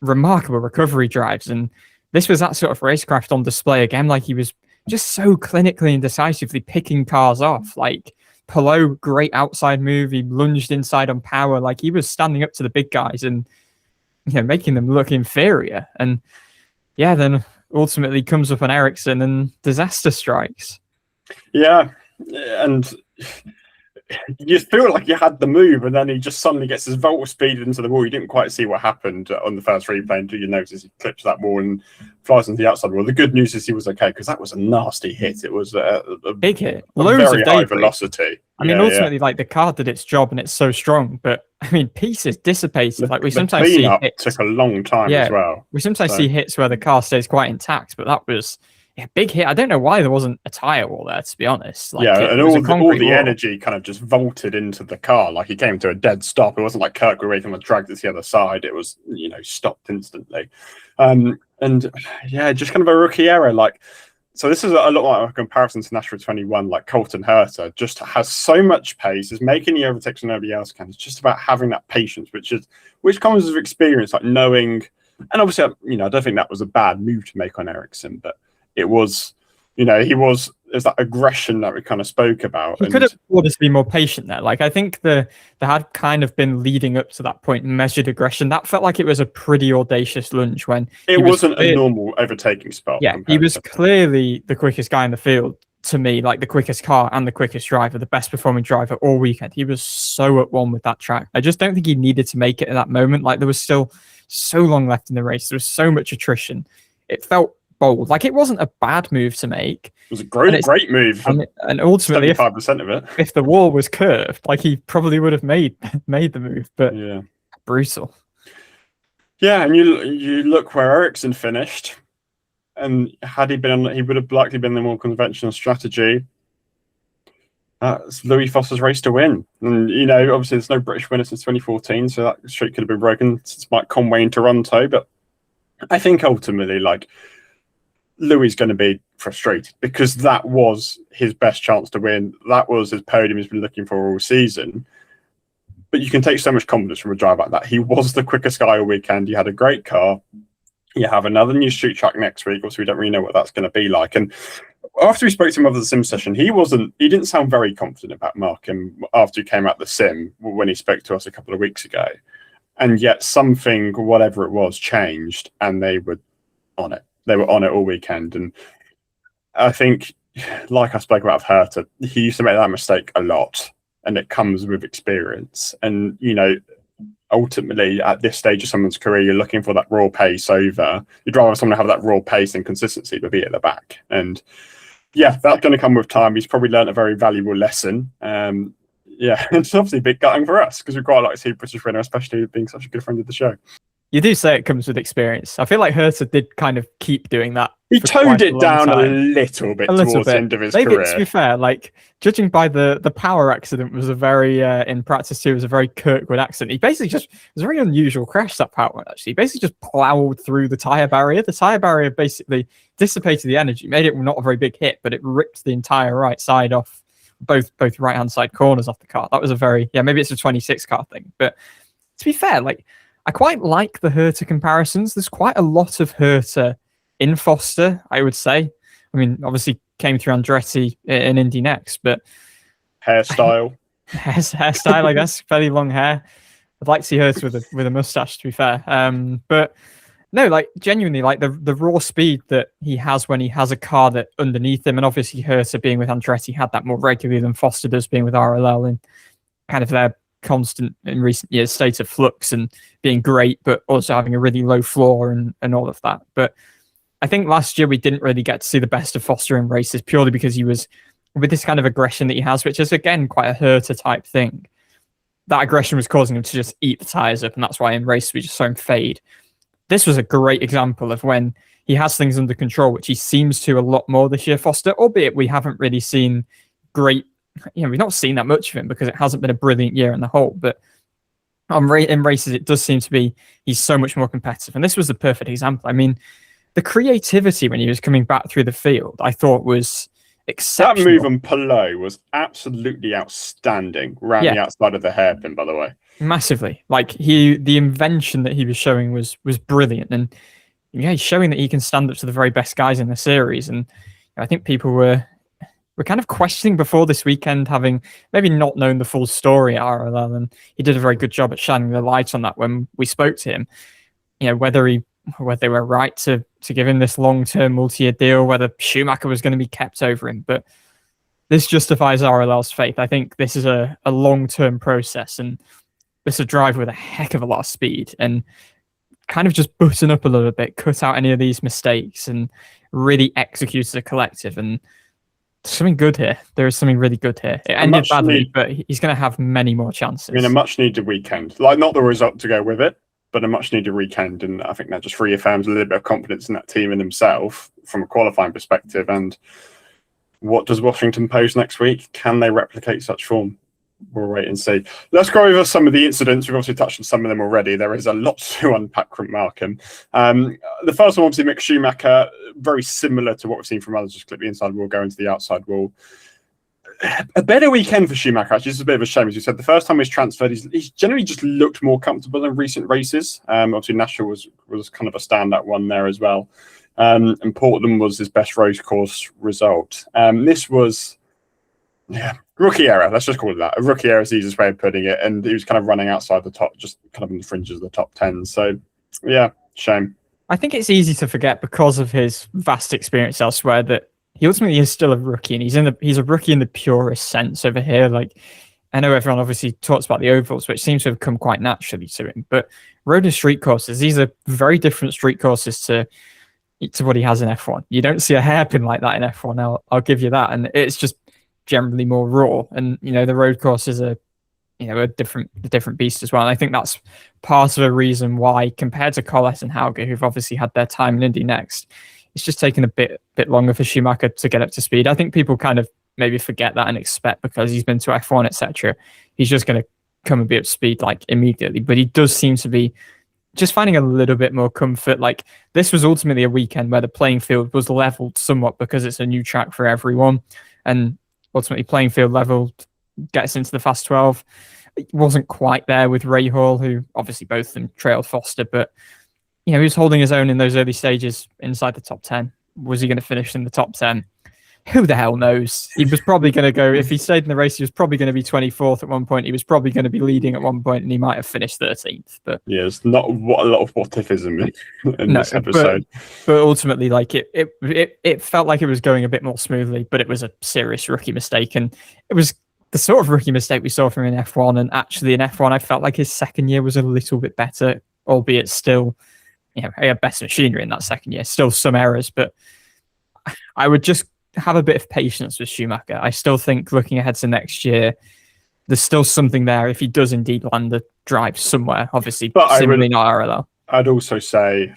remarkable recovery drives. And this was that sort of racecraft on display again. Like he was just so clinically and decisively picking cars off. Like Palou, great outside move. He lunged inside on power. Like he was standing up to the big guys and making them look inferior. And yeah, then ultimately comes up on Ericsson and disaster strikes. Yeah, and you feel like you had the move, and then he just suddenly gets his volt speed into the wall. You didn't quite see what happened on the first replay until you notice he clips that wall and flies into the outside wall. The good news is he was okay, because that was a nasty hit. It was a big hit, loads very of high velocity. I mean, ultimately, like the car did its job and it's so strong, but I mean, pieces dissipated. Like we sometimes see hits. Took a long time as well. We sometimes see hits where the car stays quite intact, but that was a big hit. I don't know why there wasn't a tire wall there, to be honest. Like, and all the energy kind of just vaulted into the car. Like he came to a dead stop. It wasn't like Kirk waiting on the drag to the other side. It was, stopped instantly. And yeah, just kind of a rookie error. Like, so this is a lot like a comparison to Nashville 21. Like Colton Herta just has so much pace, is making the overtakes nobody else can. It's just about having that patience, which comes with experience, like knowing. And obviously, I don't think that was a bad move to make on Ericsson, but it was, there's that aggression that we kind of spoke about. He could have afforded to be more patient there. Like, I think there had kind of been leading up to that point measured aggression. That felt like it was a pretty audacious lunge when it wasn't a normal overtaking spot. Yeah, he was clearly the quickest guy in the field, to me, like the quickest car and the quickest driver, the best performing driver all weekend. He was so at one with that track. I just don't think he needed to make it at that moment. Like, there was still so long left in the race. There was so much attrition. It felt bold. Like, it wasn't a bad move to make. It was a great move. And ultimately, 75% of it. If the wall was curved, like, he probably would have made the move. But yeah, brutal. Yeah, and you look where Ericsson finished, and had he been on, he would have likely been the more conventional strategy. That's Louis Foster's race to win. And, obviously there's no British winner since 2014, so that streak could have been broken since Mike Conway in Toronto. But I think ultimately, like, Louis is going to be frustrated because that was his best chance to win. That was his podium he's been looking for all season. But you can take so much confidence from a driver like that. He was the quickest guy all weekend. He had a great car. You have another new street track next week. Also, we don't really know what that's going to be like. And after we spoke to him over the sim session, he didn't sound very confident about Markham after he came out the sim when he spoke to us a couple of weeks ago. And yet something, whatever it was, changed, and they were on it. They were on it all weekend. And I think, like I spoke about Herta, he used to make that mistake a lot, and it comes with experience. And, ultimately at this stage of someone's career, you're looking for that raw pace over. You'd rather someone have that raw pace and consistency but be at the back. And yeah, that's going to come with time. He's probably learned a very valuable lesson. Yeah, it's obviously a bit gutting for us because we quite like to see a British winner, especially being such a good friend of the show. You do say it comes with experience. I feel like Herta did kind of keep doing that. He toned it down a little bit towards the end of his career. To be fair, like judging by the power accident was a very in practice too was a very Kirkwood accident. He basically just it was a very unusual crash, that power one actually. He basically just plowed through the tyre barrier. The tyre barrier basically dissipated the energy, made it not a very big hit, but it ripped the entire right side off both right hand side corners off the car. That was a very maybe it's a 26 car thing, but to be fair, like I quite like the Herta comparisons. There's quite a lot of Herta in Foster, I would say. I mean, obviously came through Andretti in Indy next, but hairstyle, I guess, fairly long hair. I'd like to see Herta with a mustache, to be fair. But no, like genuinely, like the raw speed that he has when he has a car that underneath him, and obviously Herta being with Andretti had that more regularly than Foster does being with RLL, and kind of their constant in recent years state of flux and being great, but also having a really low floor and all of that. But I think last year we didn't really get to see the best of Foster in races purely because he was with this kind of aggression that he has, which is again quite a Herta type thing. That aggression was causing him to just eat the tyres up, and that's why in races we just saw him fade. This was a great example of when he has things under control, which he seems to a lot more this year, Foster, albeit we haven't really seen great. We've not seen that much of him because it hasn't been a brilliant year in the whole, but in races it does seem to be he's so much more competitive, and this was the perfect example. I mean, the creativity when he was coming back through the field I thought was exceptional. That move on Pelot was absolutely outstanding around the outside of the hairpin, by the way. Massively. Like the invention that he was showing was brilliant, and he's showing that he can stand up to the very best guys in the series. And I think people were kind of questioning before this weekend, having maybe not known the full story at RLL, and he did a very good job at shining the light on that when we spoke to him. Whether they were right to give him this long-term multi-year deal, whether Schumacher was going to be kept over him, but this justifies RLL's faith. I think this is a long-term process, and this is a driver with a heck of a lot of speed, and kind of just button up a little bit, cut out any of these mistakes, and really execute as a collective. And something good here. There is something really good here. It ended badly, but he's going to have many more chances. I mean, a much-needed weekend. Like, not the result to go with it, but a much-needed weekend. And I think that just reaffirms a little bit of confidence in that team and himself from a qualifying perspective. And what does Washington pose next week? Can they replicate such form? We'll wait and see. Let's go over some of the incidents. We've obviously touched on some of them already. There is a lot to unpack from Markham. The first one, obviously, Mick Schumacher, very similar to what we've seen from others. Just clip the inside wall, go into the outside wall. A better weekend for Schumacher, actually. This is a bit of a shame. As you said, the first time he's transferred, he's generally just looked more comfortable in recent races. Obviously, Nashville was kind of a standout one there as well. And Portland was his best road course result. This was... rookie error, let's just call it that. A rookie error is the easiest way of putting it. And he was kind of running outside the top, just kind of in the fringes of the top 10. So, yeah, shame. I think it's easy to forget because of his vast experience elsewhere that he ultimately is still a rookie, and he's a rookie in the purest sense over here. Like, I know everyone obviously talks about the ovals, which seems to have come quite naturally to him. But road and street courses, these are very different street courses to what he has in F1. You don't see a hairpin like that in F1. I'll give you that. And it's just generally more raw, and the road courses are a different beast as well. And I think that's part of a reason why, compared to Collet and Hauger, who've obviously had their time in Indy next, it's just taken a bit longer for Schumacher to get up to speed. I think people kind of maybe forget that and expect because he's been to F1, etc., he's just going to come and be up to speed like immediately. But he does seem to be just finding a little bit more comfort. Like, this was ultimately a weekend where the playing field was leveled somewhat because it's a new track for everyone, and ultimately playing field level gets into the Fast 12. It wasn't quite there with Ray Hall, who obviously both of them trailed Foster, but he was holding his own in those early stages inside the top 10. Was he going to finish in the top 10? Who the hell knows? He was probably going to go, if he stayed in the race, he was probably going to be 24th at one point. He was probably going to be leading at one point, and he might have finished 13th. But yeah, it's not a lot of what-ifism in this episode. But ultimately, like it felt like it was going a bit more smoothly, but it was a serious rookie mistake, and it was the sort of rookie mistake we saw from him in F1, and actually in F1, I felt like his second year was a little bit better, albeit still, he had best machinery in that second year, still some errors, but I would just have a bit of patience with Schumacher. I still think looking ahead to next year, there's still something there if he does indeed land a drive somewhere, obviously, but similarly not RLL. I'd also say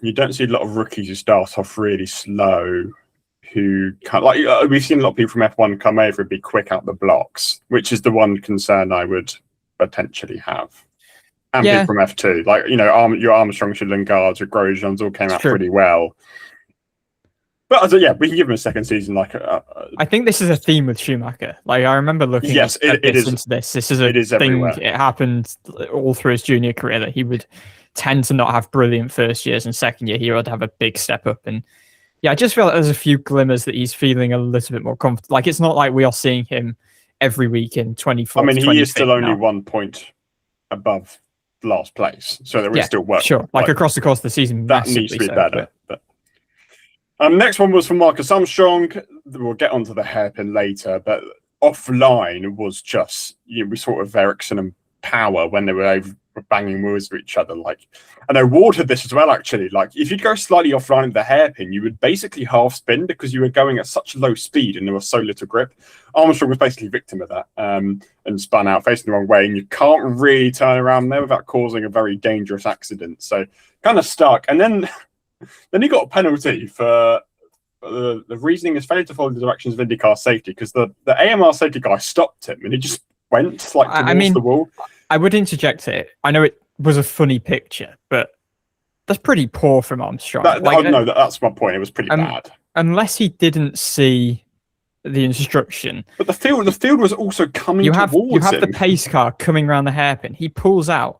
you don't see a lot of rookies who start off really slow, who can't, like, we've seen a lot of people from F1 come over and be quick out the blocks, which is the one concern I would potentially have. And people from F2, like, your Armstrong, Lingard, your Grosjeans all came out pretty well. But we can give him a second season. I think this is a theme with Schumacher. Like, I remember looking into this. This is a thing. Everywhere. It happened all through his junior career that he would tend to not have brilliant first years, and second year he would have a big step up. And I just feel like there's a few glimmers that he's feeling a little bit more comfortable. Like, it's not like we are seeing him every week in 24. I mean, he is still only 1 point above last place, so there is still work. Sure, like across the course of the season, that needs to be better. But next one was from Marcus Armstrong. We'll get onto the hairpin later, but offline was just we sort of Ericsson and Power when they were banging wheels with each other. And I Ward had this as well, actually. Like, if you'd go slightly offline with the hairpin, you would basically half spin because you were going at such low speed and there was so little grip. Armstrong was basically victim of that and spun out facing the wrong way, and you can't really turn around there without causing a very dangerous accident. So kind of stuck. And then he got a penalty for the reasoning is failure to follow the directions of IndyCar safety, because the AMR safety guy stopped him and he just went towards the wall. I would interject it. I know it was a funny picture, but that's pretty poor from Armstrong. That's my point. It was pretty bad. Unless he didn't see the instruction. But the field was also coming towards him. You have the pace car coming around the hairpin. He pulls out.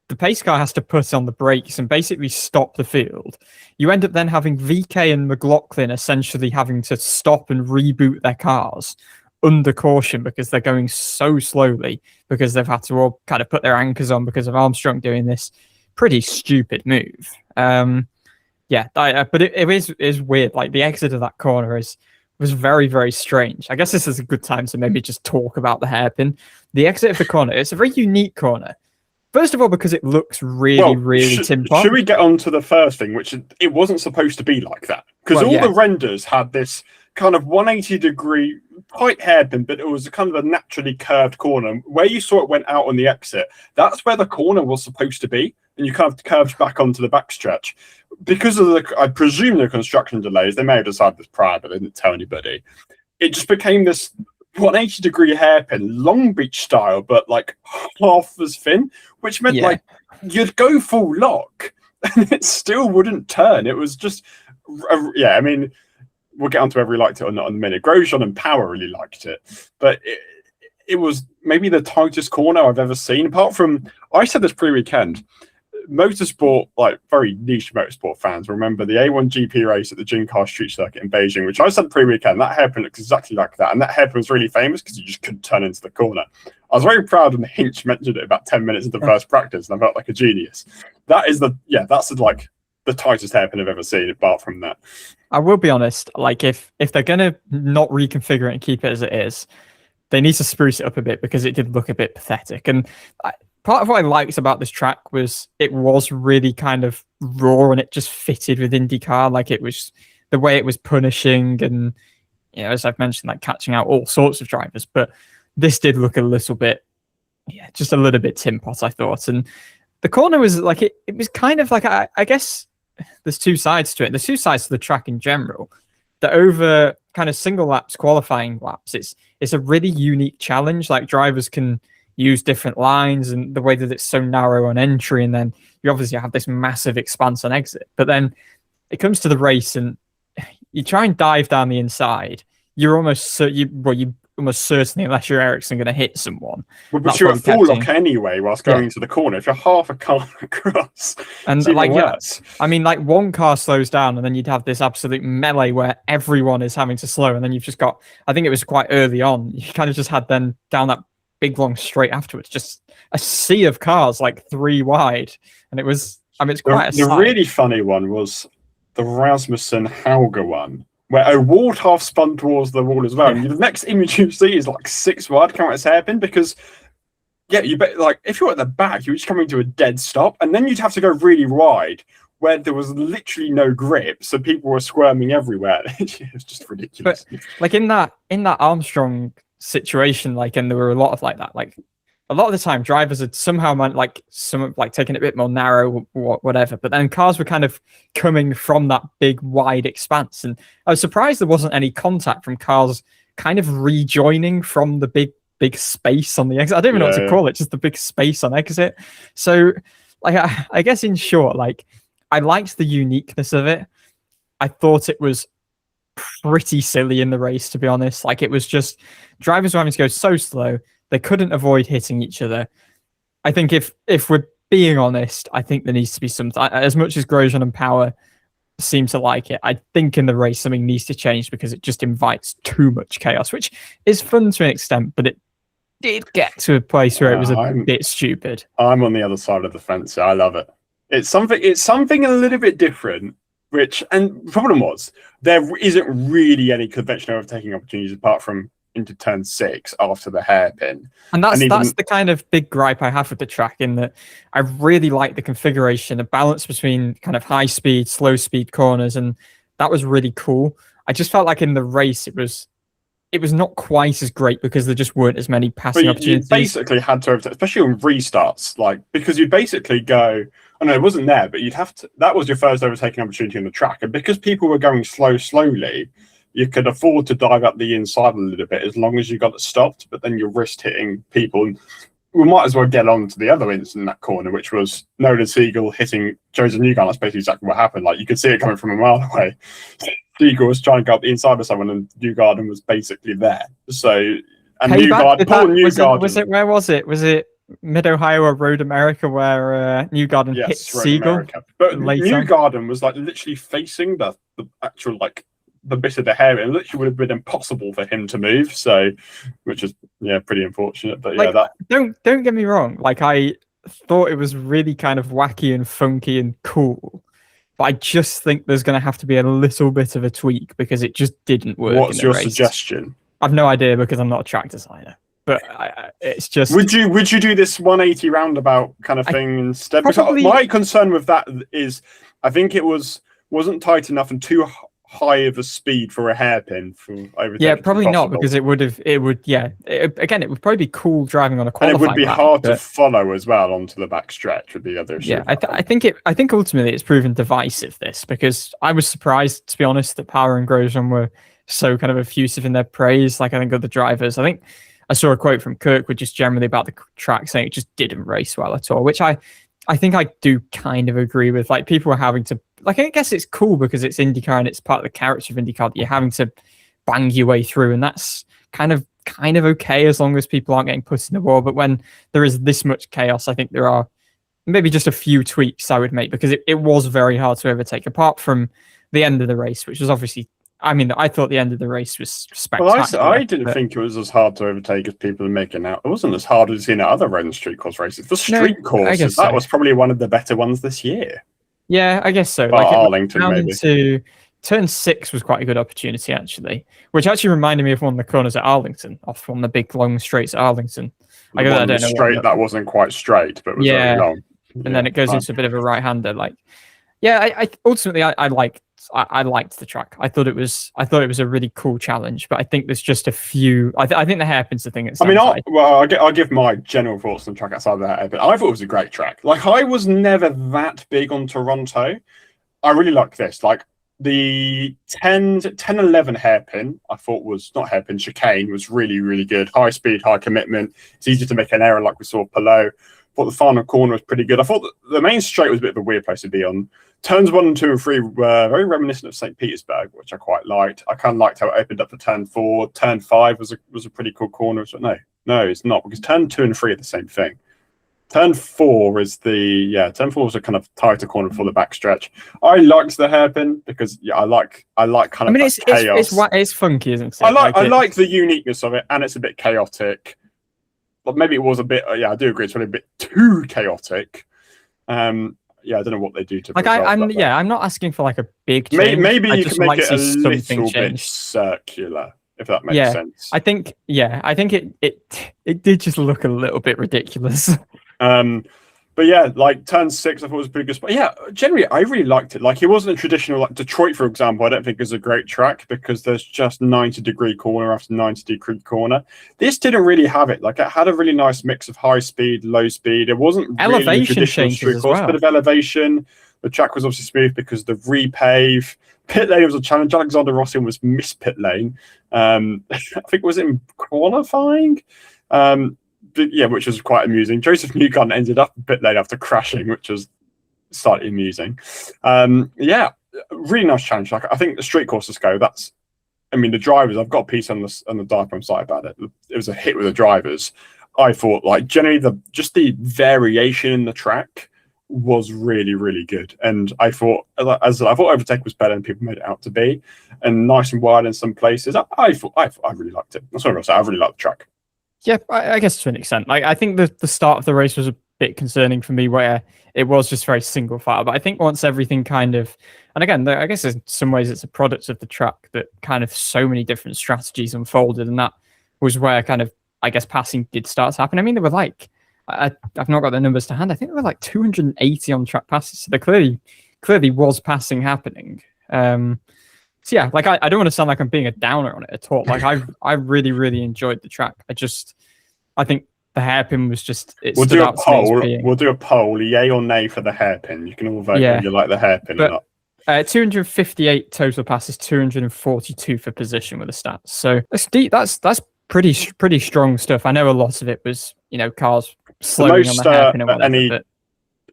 The pace car has to put on the brakes and basically stop the field. You end up then having VK and McLaughlin essentially having to stop and reboot their cars under caution because they're going so slowly, because they've had to all kind of put their anchors on because of Armstrong doing this pretty stupid move. But it is weird. Like, the exit of that corner was very, very strange. I guess this is a good time to maybe just talk about the hairpin. The exit of the corner, it's a very unique corner. First of all, because it looks really tin pot. Should we get on to the first thing, which it wasn't supposed to be like that? Because the renders had this kind of 180-degree tight hairpin, but it was kind of a naturally curved corner. Where you saw it went out on the exit, that's where the corner was supposed to be, and you kind of curved back onto the backstretch. Because of I presume the construction delays, they may have decided this prior, but they didn't tell anybody. It just became this 180-degree hairpin, Long Beach style, but like half as thin, which meant like you'd go full lock and it still wouldn't turn. It was just, I mean, we'll get onto whether he liked it or not in a minute. Grosjean and Power really liked it, but it was maybe the tightest corner I've ever seen. Apart from, I said this pre-weekend, motorsport, like very niche motorsport fans, remember the A1 GP race at the Jincar Street Circuit in Beijing, which I said pre-weekend, that hairpin looks exactly like that. And that hairpin was really famous because you just couldn't turn into the corner. I was very proud when Hinch mentioned it about 10 minutes into the first practice, and I felt like a genius. That's like the tightest hairpin I've ever seen, apart from that. I will be honest, like if they're going to not reconfigure it and keep it as it is, they need to spruce it up a bit because it did look a bit pathetic. And part of what I liked about this track was it was really kind of raw and it just fitted with IndyCar. Like, it was the way it was punishing and, as I've mentioned, like catching out all sorts of drivers. But this did look a little bit, just a little bit tin pot, I thought. And the corner was like, it was kind of like, I guess there's two sides to it. There's two sides to the track in general. The over kind of single laps, qualifying laps, it's a really unique challenge. Like, drivers can use different lines, and the way that it's so narrow on entry, and then you obviously have this massive expanse on exit. But then it comes to the race and you try and dive down the inside, you're almost certainly, unless you're Ericsson, going to hit someone. But you're at full lock anyway whilst going to the corner. If you're half a car across, and like I mean, like one car slows down, and then you'd have this absolute melee where everyone is having to slow, and then you've just got, I think it was quite early on, you kind of just had then down that big long straight afterwards, just a sea of cars like 3 wide, and it was, I mean, it's quite a sight. The really funny one was the Rasmussen Hauger one, where a Warthog spun towards the wall as well. And the next image you see is like 6 wide coming out its hairpin because, yeah, you bet like if you're at the back, you were just coming to a dead stop, and then you'd have to go really wide where there was literally no grip, so people were squirming everywhere. It's just ridiculous. But like in that Armstrong situation, like, and there were a lot of like that, like a lot of the time drivers had somehow taken it a bit more narrow or whatever, but then cars were kind of coming from that big wide expanse, and I was surprised there wasn't any contact from cars kind of rejoining from the big space on the exit. I don't even know what to call it, just the big space on exit. So like I guess in short, like I liked the uniqueness of it. I thought it was pretty silly in the race, to be honest. Like it was just drivers were having to go so slow. They couldn't avoid hitting each other. I think if we're being honest, I think there needs to be something. As much as Grosjean and Power seem to like it, I think in the race something needs to change because it just invites too much chaos, which is fun to an extent, but it did get to a place where it was a bit stupid. I'm on the other side of the fence. I love it. It's something a little bit different. And the problem was there isn't really any conventional overtaking opportunities apart from into turn 6 after the hairpin. And that's the kind of big gripe I have with the track, in that I really like the configuration, the balance between kind of high speed, slow speed corners, and that was really cool. I just felt like in the race it was not quite as great because there just weren't as many passing opportunities. You basically had to overtake, especially on restarts, like because you'd basically go, I know it wasn't there, but you'd have to, that was your first overtaking opportunity on the track. And because people were going slowly, you could afford to dive up the inside a little bit as long as you got it stopped, but then you're risk hitting people. And we might as well get on to the other incident in that corner, which was Nolan Siegel hitting Joseph Newgarden. That's basically exactly what happened. Like you could see it coming from a mile away. Siegel was trying to go up the inside of someone, and Newgarden was basically there. So, and Newgarden, where was it? Was it Mid-Ohio or Road America where Newgarden hit Siegel? America. But Newgarden was like literally facing the actual like the bit of the hair. It literally would have been impossible for him to move. So, which is pretty unfortunate. But like, don't get me wrong. Like I thought it was really kind of wacky and funky and cool. But I just think there's going to have to be a little bit of a tweak because it just didn't work. What's your suggestion? I've no idea because I'm not a track designer. But it's just. Would you do this 180 roundabout kind of thing instead? Because my concern with that is, I think it wasn't tight enough and too high of a speed for a hairpin for overtaking. Yeah, probably not, because it would probably be cool driving on a qualifying and it would be hard to follow as well onto the back stretch would be the other issue. Yeah, I think ultimately it's proven divisive, this, because I was surprised, to be honest, that Power and Grosjean were so kind of effusive in their praise. Like I think other drivers, I think I saw a quote from Kirkwood just generally about the track saying it just didn't race well at all, which I think I do kind of agree with. Like people were having to, like, I guess it's cool because it's IndyCar and it's part of the character of IndyCar that you're having to bang your way through, and that's kind of okay as long as people aren't getting put in the wall. But when there is this much chaos, I think there are maybe just a few tweaks I would make, because it was very hard to overtake, apart from the end of the race, which was obviously, I mean, I thought the end of the race was spectacular. Well, I didn't think it was as hard to overtake as people are making out. It wasn't as hard as in other road street course races. The street courses, that was probably one of the better ones this year. Yeah, I guess so. Like Arlington, maybe. Into turn 6 was quite a good opportunity, actually, which actually reminded me of one of the corners at Arlington, off one of the big long straights at Arlington. I don't know straight that wasn't quite straight, but was very long. And then it goes into a bit of a right-hander. Like, I ultimately I liked the track. I thought it was a really cool challenge, but I think there's just a few. I think the hairpin's the thing. I'll give my general thoughts on the track outside of the hairpin. I thought it was a great track. Like I was never that big on Toronto. I really like this. Like the 10-11 hairpin, I thought was not hairpin, chicane was really, really good. High speed, high commitment. It's easy to make an error like we saw below. I thought the final corner was pretty good. I thought the main straight was a bit of a weird place to be on. Turns 1, 2, and 3 were very reminiscent of St. Petersburg, which I quite liked. I kind of liked how it opened up to turn 4. Turn 5 was a pretty cool corner. So no, it's not, because turn 2 and 3 are the same thing. Turn 4 is turn 4 is a kind of tighter corner for the backstretch. I liked the hairpin because I like kind of chaos. It's funky, isn't it? I like the uniqueness of it, and it's a bit chaotic. But maybe it was a bit. I do agree. It's probably a bit too chaotic. yeah, I don't know what they do to like resolve that, I'm not asking for like a big change. Maybe I you just can make like it to a see little something bit change. circular, if that makes sense. I think it did just look a little bit ridiculous. But yeah, like turn 6, I thought was a pretty good spot. Yeah, generally, I really liked it. Like, it wasn't a traditional, like Detroit, for example, I don't think is a great track because there's just 90-degree corner after 90-degree corner. This didn't really have it. Like, it had a really nice mix of high speed, low speed. It wasn't Elevation really a traditional changes street as course, well. bit of elevation. The track was obviously smooth because of the repave. Pit lane was a challenge. Alexander Rossi was miss pit lane. I think it was in qualifying. Yeah, which was quite amusing. Joseph Newgarden ended up pit lane after crashing, which was slightly amusing. Yeah, really nice challenge. Like, I think the street courses go. The drivers. I've got a piece on the DIVEBOMB site about it. It was a hit with the drivers. I thought, like, generally the variation in the track was really, really good. And I thought overtake was better than people made it out to be, and nice and wide in some places. I really liked it. That's what I'll say. I really liked the track. Yeah, I guess to an extent. Like, I think the start of the race was a bit concerning for me, where it was just very single file. But I think once everything kind of, and again, I guess in some ways it's a product of the track that kind of so many different strategies unfolded, and that was where kind of, I guess, passing did start to happen. I mean, there were like, I've not got the numbers to hand. I think there were like 280 on track passes. So there clearly was passing happening. So yeah, like I don't want to sound like I'm being a downer on it at all. Like I really, really enjoyed the track. I think the hairpin was just. We'll do a poll. We'll do a poll, yay or nay for the hairpin. You can all vote whether you like the hairpin or not. 258 total passes, 242 for position with the stats. So that's deep. That's pretty strong stuff. I know a lot of it was, cars slowing on the hairpin and whatever. Any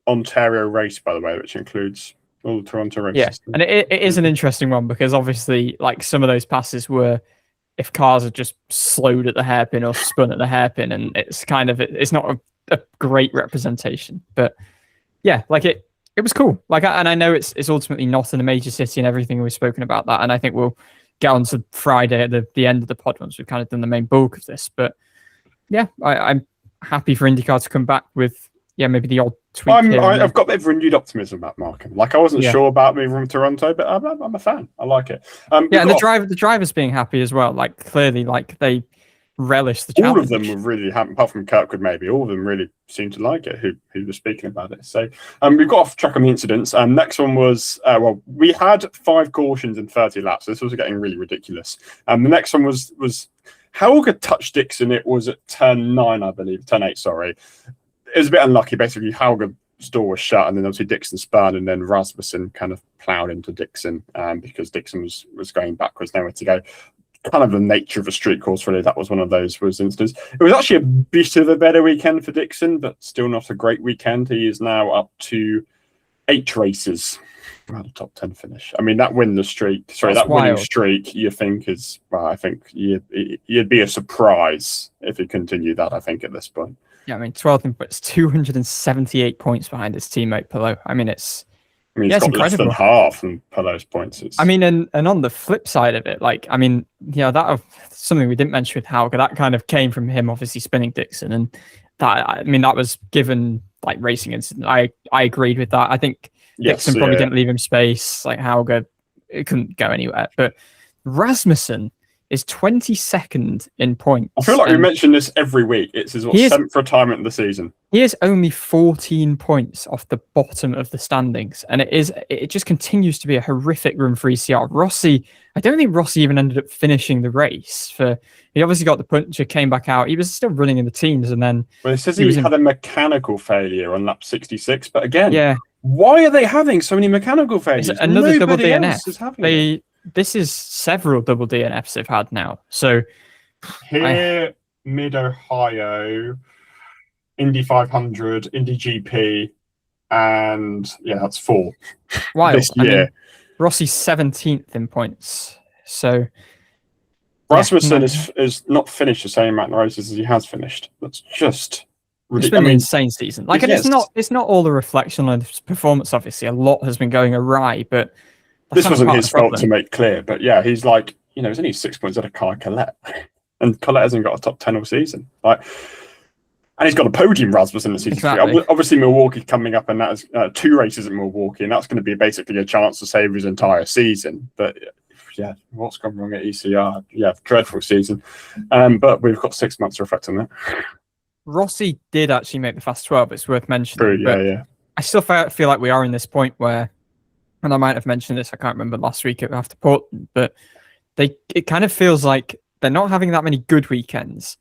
Ontario race, by the way, which includes all the Toronto races. Yeah, and it is an interesting one because obviously, like, some of those passes were if cars are just slowed at the hairpin or spun at the hairpin, and it's kind of it's not a great representation. But yeah, like it was cool. Like, and I know it's ultimately not in a major city and everything. We've spoken about that, and I think we'll get on to Friday at the end of the pod once we've kind of done the main bulk of this. But yeah, I'm happy for IndyCar to come back with maybe the odd tweak. I've got a bit of renewed optimism about Markham. Like, I wasn't sure about moving from Toronto, but I'm a fan. I like it. And the drivers being happy as well. Like, clearly, like, they relish the challenge. All of them were really happy, apart from Kirkwood maybe. All of them really seemed to like it, who were speaking about it. So we've got off track on the incidents. Next one was, we had 5 cautions in 30 laps. This was getting really ridiculous. The next one was Helga touched Dixon. It was at turn 9, I believe. Turn 8, sorry. It was a bit unlucky. Basically, Helga's door was shut, and then obviously Dixon spun, and then Rasmussen kind of ploughed into Dixon because Dixon was going backwards, nowhere to go. Kind of the nature of a street course, really. That was one of those instances. It was actually a bit of a better weekend for Dixon, but still not a great weekend. He is now up to 8 races. Had a top 10 finish. I mean, that winning streak, you think is, well, I think you'd be a surprise if he continued that, I think, at this point. Yeah, I mean, 12th, but it's 278 points behind his teammate Pelot. I mean, it's got less than half from Pelot's points. And on the flip side of it, like, I mean, that something we didn't mention with Helga, that kind of came from him obviously spinning Dixon, and that was given like racing incident. I agreed with that. I think Dixon probably didn't leave him space. Like, Helga, it couldn't go anywhere. But Rasmussen is 22nd in points. I feel like we mention this every week. It's his 7th retirement of the season. He is only 14 points off the bottom of the standings, and it just continues to be a horrific run for ECR. Rossi, I don't think Rossi even ended up finishing the race. He obviously got the puncture, came back out. He was still running in the teams, and then it says he had a mechanical failure on lap 66. But again, why are they having so many mechanical failures? It's another double DNF. This is several double DNFs they've had now. So here, Mid-Ohio, Indy 500, Indy GP, and that's 4. Wild. This year. I mean, Rossi's 17th in points. So Rasmussen is not finished the same amount of races as he has finished. That's just ridiculous. It's been an insane season. Like, and it's not all the reflection on his performance. Obviously, a lot has been going awry, but this wasn't his fault, to make clear. But yeah, he's like, he's only 6 points out of Kai Collette, and Collette hasn't got a top 10 all season. Like, And he's got a podium, Rasmussen, in season Exactly. 3. Obviously, Milwaukee coming up, and that's 2 races at Milwaukee, and that's going to be basically a chance to save his entire season. But yeah, what's gone wrong at ECR? Yeah, dreadful season. But we've got 6 months to reflect on that. Rossi did actually make the fast 12. It's worth mentioning. True, yeah. I still feel like we are in this point where, and I might have mentioned this, I can't remember last week after Portland, but it kind of feels like they're not having that many good weekends.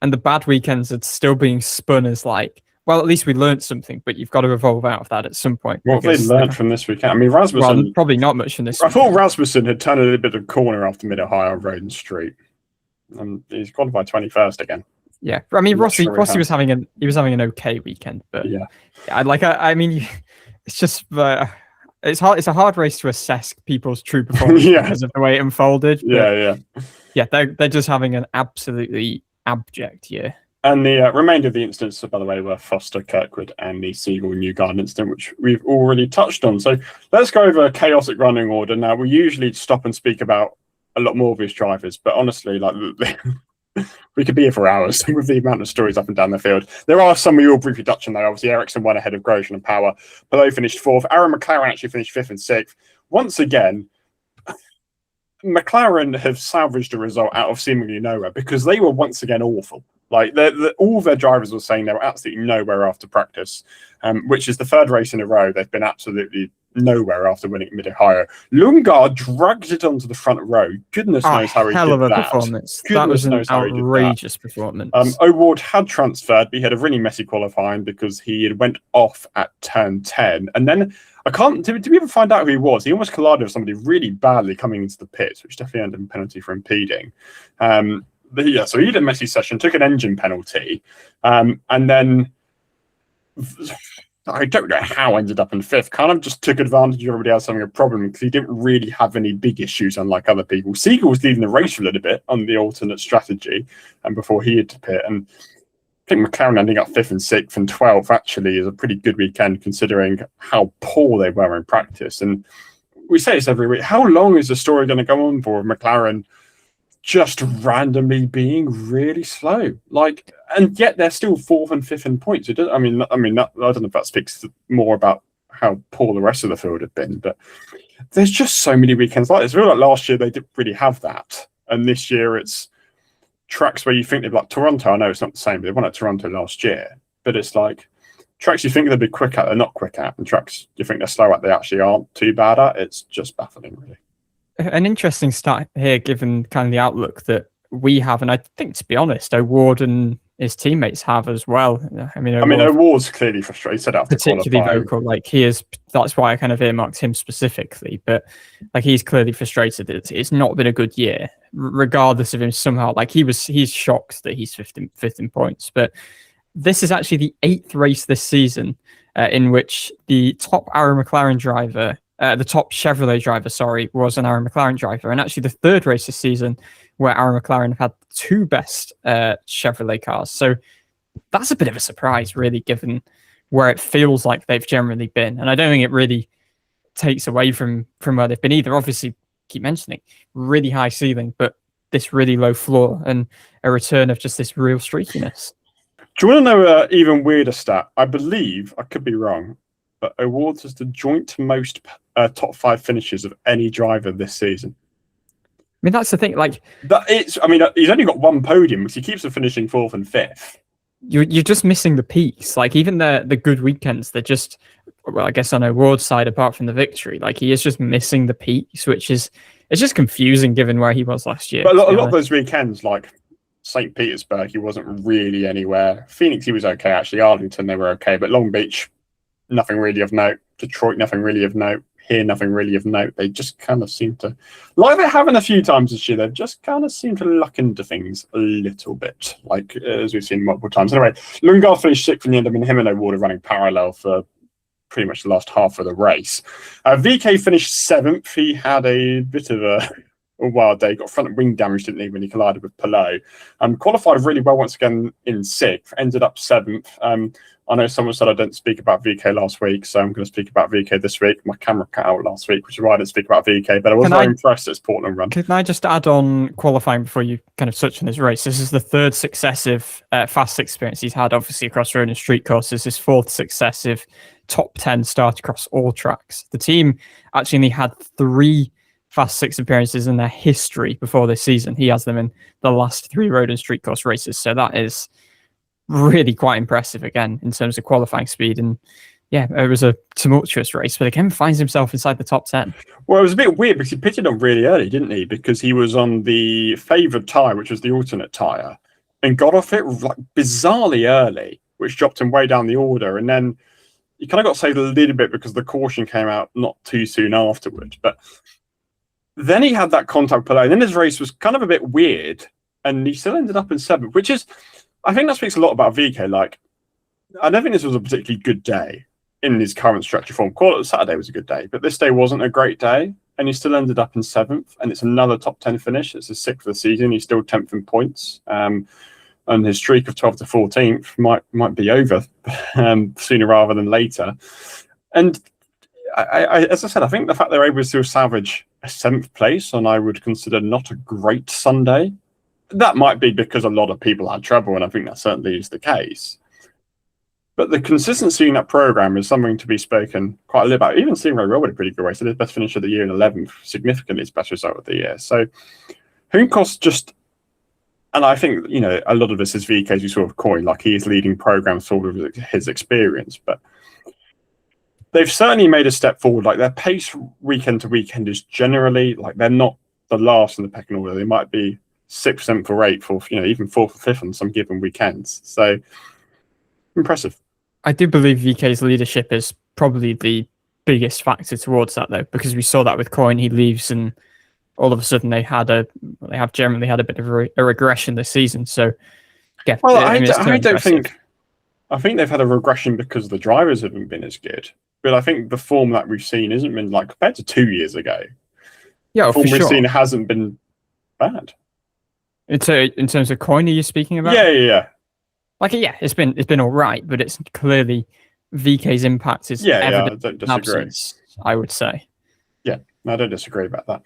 And the bad weekends are still being spun as like, well, at least we learned something, but you've got to evolve out of that at some point. What have they learned from this weekend? I mean, Rasmussen... Well, probably not much from this I weekend. thought Rasmussen had turned a little bit of a corner after Mid-Ohio on Roden Street. He's qualified 21st again. Yeah, I mean, Rossi sure was having an okay weekend, but yeah, I mean, it's just it's hard. It's a hard race to assess people's true performance because of the way it unfolded. Yeah. They're just having an absolutely abject year. And the remainder of the incidents, by the way, were Foster, Kirkwood, and the Siegel Newgarden incident, which we've already touched on. So let's go over a chaotic running order. Now, we usually stop and speak about a lot more of these drivers, but honestly, like we could be here for hours with the amount of stories up and down the field. There are some we all briefly touch on, though. Obviously, Ericsson won ahead of Grosjean and Power. Below finished 4th. Aaron McLaren actually finished 5th and 6th. Once again, McLaren have salvaged a result out of seemingly nowhere because they were once again awful. Like all their drivers were saying they were absolutely nowhere after practice, which is the 3rd race in a row. They've been absolutely nowhere after winning at Mid-Ohio. Lundgaard dragged it onto the front row. Goodness knows how he did that. Hell of a performance. That was an outrageous performance. O'Ward had transferred, but he had a really messy qualifying because he had went off at turn 10. And then did we ever find out who he was? He almost collided with somebody really badly coming into the pits, which definitely earned him a penalty for impeding. But yeah, so he did a messy session, took an engine penalty, and then I don't know how ended up in 5th. Kind of just took advantage of everybody else having a problem because he didn't really have any big issues, unlike other people. Siegel was leading the race for a little bit on the alternate strategy, and before he had to pit. And I think McLaren ending up 5th and 6th and 12th actually is a pretty good weekend considering how poor they were in practice. And we say this every week. How long is the story going to go on for McLaren just randomly being really slow? Like, and yet they're still 4th and 5th in points. I don't know if that speaks more about how poor the rest of the field have been, but there's just so many weekends like this. I feel like last year they didn't really have that, and this year it's tracks where you think they've like Toronto. I know it's not the same, but they won at Toronto last year. But it's like tracks you think they'll be quick at, they're not quick at, and tracks you think they're slow at, they actually aren't too bad at. It's just baffling, really. An interesting stat here, given kind of the outlook that we have, and I think, to be honest, O'Ward and his teammates have as well. I mean, O'Ward's clearly frustrated after particularly vocal. Like he is. That's why I kind of earmarked him specifically. But like he's clearly frustrated. It's not been a good year, regardless of him somehow. Like he's shocked that he's fifth in points. But this is actually the 8th race this season in which the top Arrow McLaren driver. The top Chevrolet driver, was an Arrow McLaren driver. And actually the 3rd race this season where Arrow McLaren have had 2 best Chevrolet cars. So that's a bit of a surprise, really, given where it feels like they've generally been. And I don't think it really takes away from where they've been either. Obviously, keep mentioning, really high ceiling, but this really low floor and a return of just this real streakiness. Do you want to know an even weirder stat? I believe, I could be wrong, but Awards has the joint most top 5 finishes of any driver this season. I mean, that's the thing. Like he's only got 1 podium because he keeps on finishing 4th and 5th. You're just missing the peaks. Like even the good weekends, they're just, well, I guess on O'Ward's side, apart from the victory, like he is just missing the peaks, which is it's just confusing given where he was last year. But a lot of those weekends, like St. Petersburg, he wasn't really anywhere. Phoenix, he was okay actually. Arlington, they were okay, but Long Beach, nothing really of note. Detroit, nothing really of note. Here, nothing really of note. They just kind of seem to, like they haven't a few times this year, they've just kind of seemed to luck into things a little bit, like as we've seen multiple times. Anyway, Lundgaard finished 6th in the end. I mean, him and O'Ward are running parallel for pretty much the last half of the race. VK finished 7th. He had a bit of a a wild day. He got front wing damage, didn't he, when he collided with Palou. Qualified really well once again in 6th, ended up 7th. I know someone said I didn't speak about VK last week, so I'm going to speak about VK this week. My camera cut out last week, which is why I didn't speak about VK, but I was very impressed at his Portland run. Can I just add on qualifying before you kind of touch on his race? This is the 3rd successive fast experience he's had, obviously, across road and street courses. His 4th successive top 10 start across all tracks. The team actually only had 3 Fast 6 appearances in their history before this season. He has them in the last 3 road and street course races. So that is really quite impressive again in terms of qualifying speed. And yeah, it was a tumultuous race, but again finds himself inside the top 10. Well, it was a bit weird because he pitted on really early, didn't he? Because he was on the favoured tyre, which was the alternate tyre, and got off it like bizarrely early, which dropped him way down the order. And then he kind of got saved a little bit because the caution came out not too soon afterwards. But then he had that contact play, and then his race was kind of a bit weird, and he still ended up in 7th, which is, I think that speaks a lot about VK. Like, I don't think this was a particularly good day in his current stretch of form. Saturday was a good day, but this day wasn't a great day, and he still ended up in 7th, and it's another top 10 finish. It's his 6th of the season. He's still 10th in points, and his streak of 12th to 14th might be over sooner rather than later. And I, as I said, I think the fact they're able to salvage a 7th place, and I would consider not a great Sunday, that might be because a lot of people had trouble, and I think that certainly is the case. But the consistency in that program is something to be spoken quite a little about. Even Stephen Ray with a pretty good race. It is best finish of the year in 11th, significantly his best result of the year. So Hunkos just, and I think, you know, a lot of this is VK's sort of coin, like he is leading programs sort of his experience, but they've certainly made a step forward. Like their pace weekend to weekend is generally like they're not the last in the pecking order. They might be 6th, 7th, or 8th, or you know, even 4th or 5th on some given weekends. So impressive. I do believe VK's leadership is probably the biggest factor towards that, though, because we saw that with Coyne. He leaves, and all of a sudden they have generally had a bit of a regression this season. So yeah, well, I don't think. I think they've had a regression because the drivers haven't been as good. But I think the form that we've seen hasn't been like compared to 2 years ago. Yeah, the form for we've sure. seen hasn't been bad. In terms of Coyne, are you speaking about? Yeah. Like, yeah, it's been all right, but it's clearly VK's impact is evident. I don't disagree. Absence, I would say. Yeah, I don't disagree about that.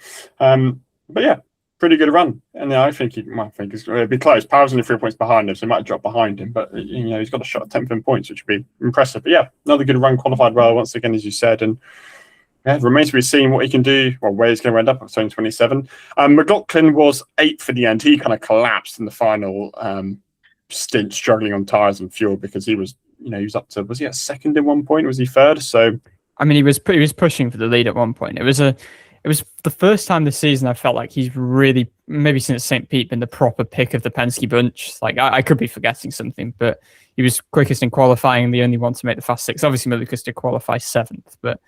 But yeah, pretty good run, and I think he might think it'll be close. Power's only 3 points behind him, so he might drop behind him. But you know, he's got a shot at 10th in points, which would be impressive. But yeah, another good run, qualified well once again, as you said, and yeah, it remains to be seen what he can do, or where he's going to end up at 2027. McLaughlin was 8th for the end. He kind of collapsed in the final stint, struggling on tyres and fuel because he was up to, was he at 2nd at one point? Was he 3rd? So I mean, he was pushing for the lead at one point. It was the first time this season I felt like he's really, maybe since St. Pete, been the proper pick of the Penske bunch. Like I could be forgetting something, but he was quickest in qualifying, the only one to make the Fast 6. Obviously, Lucas did qualify 7th, but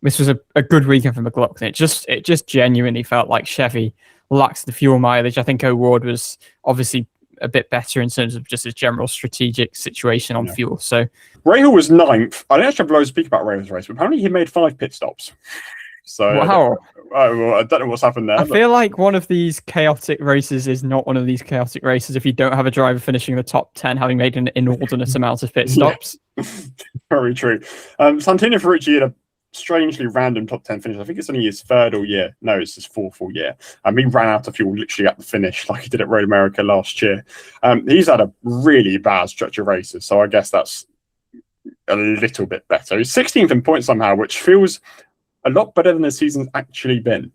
this was a good weekend for McLaughlin. It just genuinely felt like Chevy lacks the fuel mileage. I think O'Ward was obviously a bit better in terms of just his general strategic situation on fuel. So Rahal was 9th. I don't actually have to speak about Rahal's race, but apparently he made 5 pit stops. So wow. I don't know what's happened there. I feel like one of these chaotic races is not one of these chaotic races if you don't have a driver finishing in the top 10 having made an inordinate amount of pit stops. Very true. Santino Ferrucci had a strangely random top 10 finish. I think it's only his 3rd all year. No, it's his 4th all year. He ran out of fuel literally at the finish like he did at Road America last year. He's had a really bad stretch of races, so I guess that's a little bit better. He's 16th in points somehow, which feels a lot better than the season's actually been.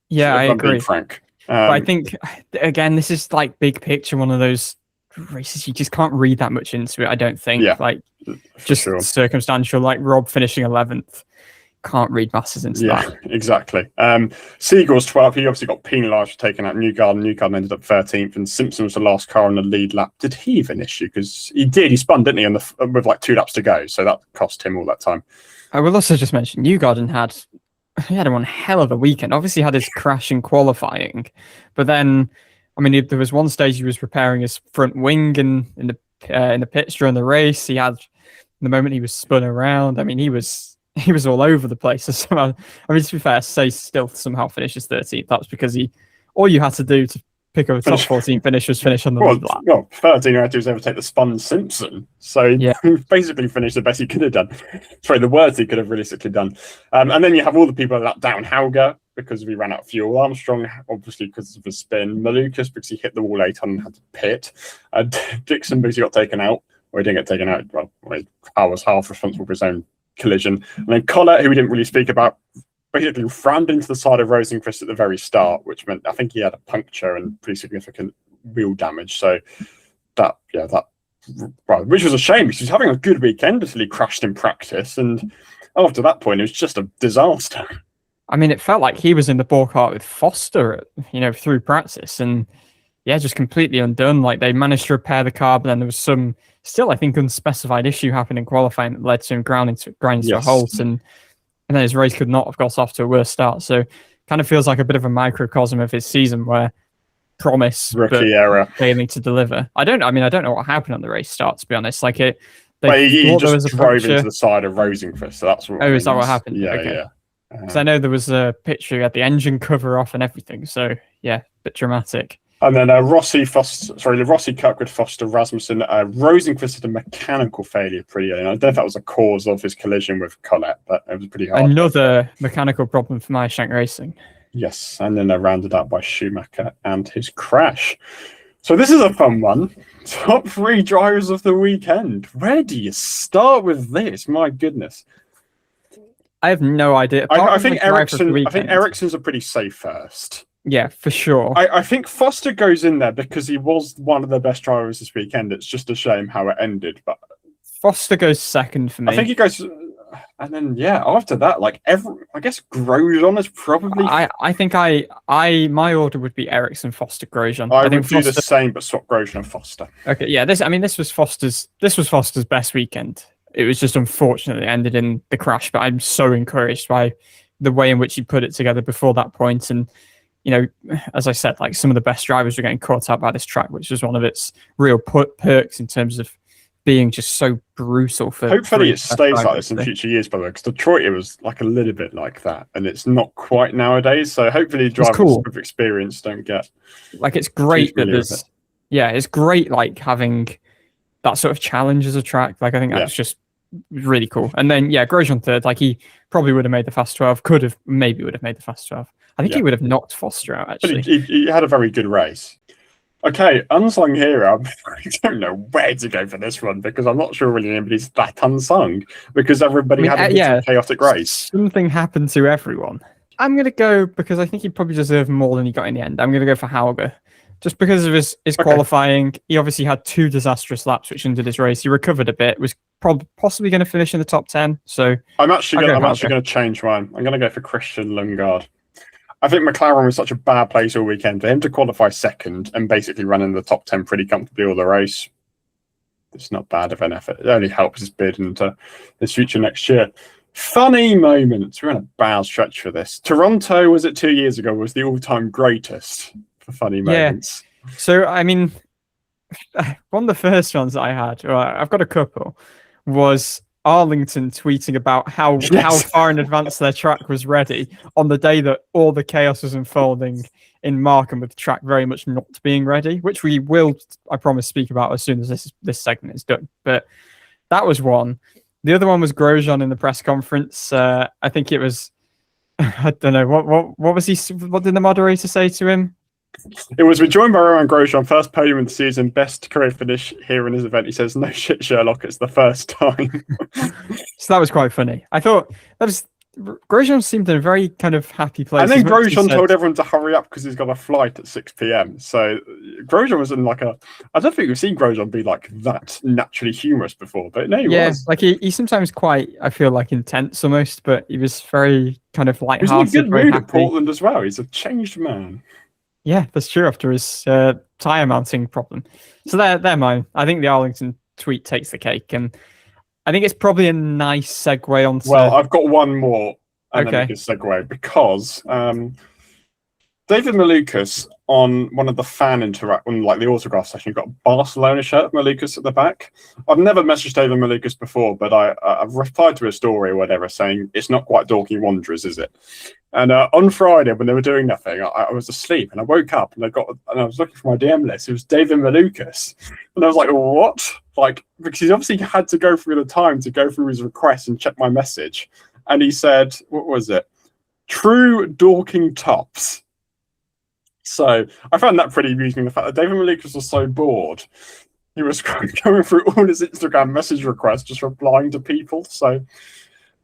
Yeah, I agree. Being frank. But I think, again, this is like big picture, one of those races you just can't read that much into it, I don't think. Yeah, like, just circumstantial, like Rob finishing 11th. Can't read masses into that. Yeah, exactly. Seagull's 12th. He obviously got penalised for taking out Newgarden. Newgarden ended up 13th, and Simpson was the last car on the lead lap. Did he have an issue? Because he did. He spun, didn't he, with like 2 laps to go. So that cost him all that time. I will also just mention Newgarden had one hell of a weekend. Obviously had his crash in qualifying, but then, I mean, there was one stage he was repairing his front wing in the pits during the race. He had the moment he was spun around. I mean, he was all over the place. So somehow, I mean, to be fair, say still somehow finishes 13th. That's because he all you had to do to pick up a top 14 finish was finish on the lead lap. Well, 13 had to do was overtake the spun Simpson. So he basically finished the best he could have done. Sorry, the worst he could have realistically done. And then you have all the people that down Hauger because we ran out of fuel. Armstrong, obviously, because of the spin. Malukas, because he hit the wall late on and had to pit. Dixon, because he got taken out. Or he didn't get taken out. Well, I was half responsible for his own collision. And then Collett, who we didn't really speak about, basically rammed into the side of Rosenqvist at the very start, which meant I think he had a puncture and pretty significant wheel damage. So which was a shame because he was having a good weekend until he crashed in practice. And after that point, it was just a disaster. I mean, it felt like he was in the ballpark with Foster, through practice, and just completely undone. Like they managed to repair the car, but then there was some still, I think, unspecified issue happened in qualifying that led to him grinding to a halt, and then his race could not have got off to a worse start. So, kind of feels like a bit of a microcosm of his season where promise, rookie error, failing to deliver. I don't know what happened on the race start, to be honest. Like he just drove into the side of Rosenqvist. So that's what. Oh, is that what happened? Yeah, okay. Yeah. Because I know there was a picture, he had the engine cover off and everything. So a bit dramatic. And then the Rossi, Kirkwood, Foster, Rasmussen, Rosenqvist had a mechanical failure pretty early. I don't know if that was a cause of his collision with Collett, but it was pretty hard. Another mechanical problem for Shank Racing. Yes, and then they're rounded up by Schumacher and his crash. So this is a fun one. Top 3 drivers of the weekend. Where do you start with this? My goodness. I have no idea. I think Ericsson's a pretty safe first. Yeah, for sure. I think Foster goes in there because he was one of the best drivers this weekend. It's just a shame how it ended. But Foster goes second for me. I think he goes, and then after that, I guess Grosjean is probably. I think my order would be Ericsson, Foster, Grosjean. I would do the same, but swap Grosjean and Foster. Okay, yeah. This was Foster's best weekend. It was just unfortunately ended in the crash, but I'm so encouraged by the way in which he put it together before that point. And as I said, some of the best drivers were getting caught out by this track, which was one of its real perks in terms of being just so brutal. Hopefully it stays like this in future years, by the way, because Detroit, it was a little bit like that, and it's not quite nowadays. So hopefully drivers with experience don't get... it's great that there's... Yeah, it's great, having that sort of challenge as a track. I think that's just really cool. And then, Grosjean third, he probably would have made the Fast 12, maybe would have made the Fast 12. I think he would have knocked Foster out, actually. But he had a very good race. Okay, unsung hero. I don't know where to go for this one because I'm not sure really anybody's that unsung because everybody had a chaotic race. Something happened to everyone. I'm going to go because I think he probably deserved more than he got in the end. I'm going to go for Hauger. Just because of his qualifying. He obviously had 2 disastrous laps which ended his race. He recovered a bit, was possibly going to finish in the top 10. So I'm actually going to change mine. I'm going to go for Christian Lundgaard. I think McLaren was such a bad place all weekend. For him to qualify second and basically run in the top 10 pretty comfortably all the race, it's not bad of an effort. It only helps his bid into his future next year. Funny moments. We're in a bad stretch for this. Toronto, was it 2 years ago, was the all-time greatest for funny moments. So, I mean, one of the first ones I had, I've got a couple, was Arlington tweeting about how far in advance their track was ready on the day that all the chaos was unfolding in Markham with the track very much not being ready, which we will, I promise, speak about as soon as this segment is done. But that was one. The other one was Grosjean in the press conference. I think it was, I don't know, what was he? What did the moderator say to him? It was, we're joined by Romain Grosjean, first podium in the season, best career finish here in his event. He says, no shit, Sherlock, it's the first time. So that was quite funny. I thought Grosjean seemed in a very kind of happy place. And then Grosjean told everyone to hurry up because he's got a flight at 6 p.m. So Grosjean was in I don't think we've seen Grosjean be that naturally humorous before, but no, he was. He sometimes quite, I feel intense almost, but he was very kind of lighthearted. He was in a good mood at Portland as well. He's a changed man. Yeah, that's true after his tyre mounting problem. So they're mine. I think the Arlington tweet takes the cake. And I think it's probably a nice segue onto... Well, I've got one more and then we can segue because the David Malukas on one of the fan on like the autograph session got a Barcelona shirt of Malukas at the back. I've never messaged David Malukas before, but I've replied to a story or whatever saying it's not quite Dorking Wanderers, is it? And on Friday when they were doing nothing, I was asleep and I woke up and I was looking for my DM list. It was David Malukas, and I was like, what? Like, because he obviously had to go through the time to go through his request and check my message, and he said, what was it? True Dorking Tops. So I found that pretty amusing. The fact that David Malukas was so bored, he was going through all his Instagram message requests, just replying to people. So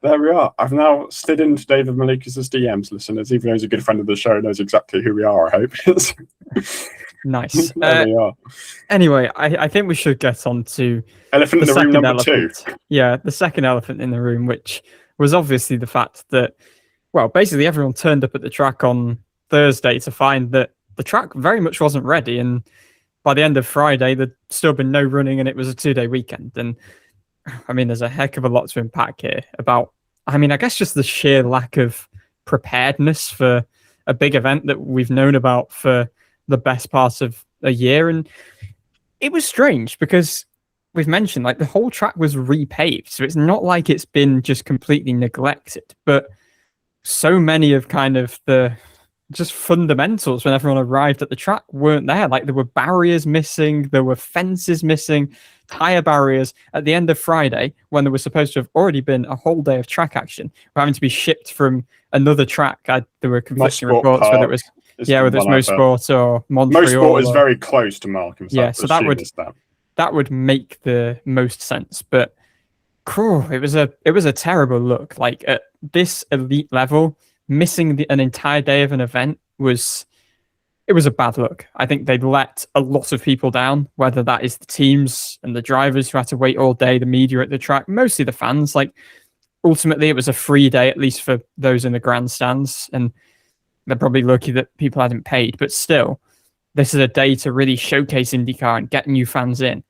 there we are. I've now slid into David Malukas' DMs, listeners. Even though he's a good friend of the show, knows exactly who we are, I hope. Nice. There we are. Anyway, I think we should get on to Elephant in the room number 2. Yeah, the second elephant in the room, which was obviously the fact that, well, basically everyone turned up at the track on Thursday to find that the track very much wasn't ready, and by the end of Friday there'd still been no running and it was a 2-day weekend. And I mean, there's a heck of a lot to unpack here about, I mean, I guess just the sheer lack of preparedness for a big event that we've known about for the best part of a year. And it was strange because we've mentioned like the whole track was repaved, so it's not like it's been just completely neglected, but so many of kind of the just fundamentals when everyone arrived at the track weren't there. Like there were barriers missing, there were fences missing, tire barriers at the end of Friday when there was supposed to have already been a whole day of track action. We're having to be shipped from another track. There were conflicting reports whether it was whether it's Mosport or Montreal. Mosport is very close to Markham. Yeah, so that would make the most sense. But it was a terrible look. Like at this elite level, missing an entire day of an event was a bad look. I think they'd let a lot of people down, whether that is the teams and the drivers who had to wait all day, the media at the track, mostly the fans. Like ultimately it was a free day, at least for those in the grandstands, and they're probably lucky that people hadn't paid, but still, this is a day to really showcase IndyCar and get new fans in.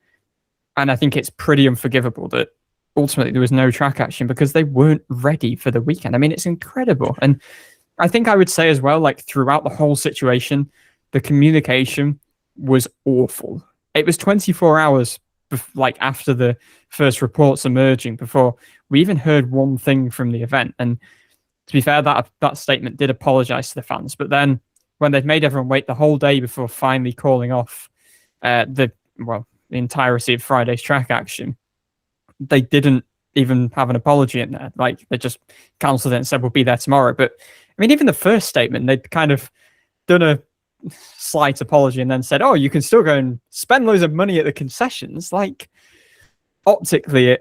And I think it's pretty unforgivable that ultimately there was no track action because they weren't ready for the weekend. I mean, it's incredible. And I think I would say as well, like throughout the whole situation, the communication was awful. It was 24 hours like after the first reports emerging before we even heard one thing from the event. And to be fair, that statement did apologize to the fans. But then when they'd made everyone wait the whole day before finally calling off the entirety of Friday's track action, they didn't even have an apology in there. Like they just cancelled it and said, we'll be there tomorrow. But I mean, even the first statement, they'd kind of done a slight apology and then said, oh, you can still go and spend loads of money at the concessions. Like optically,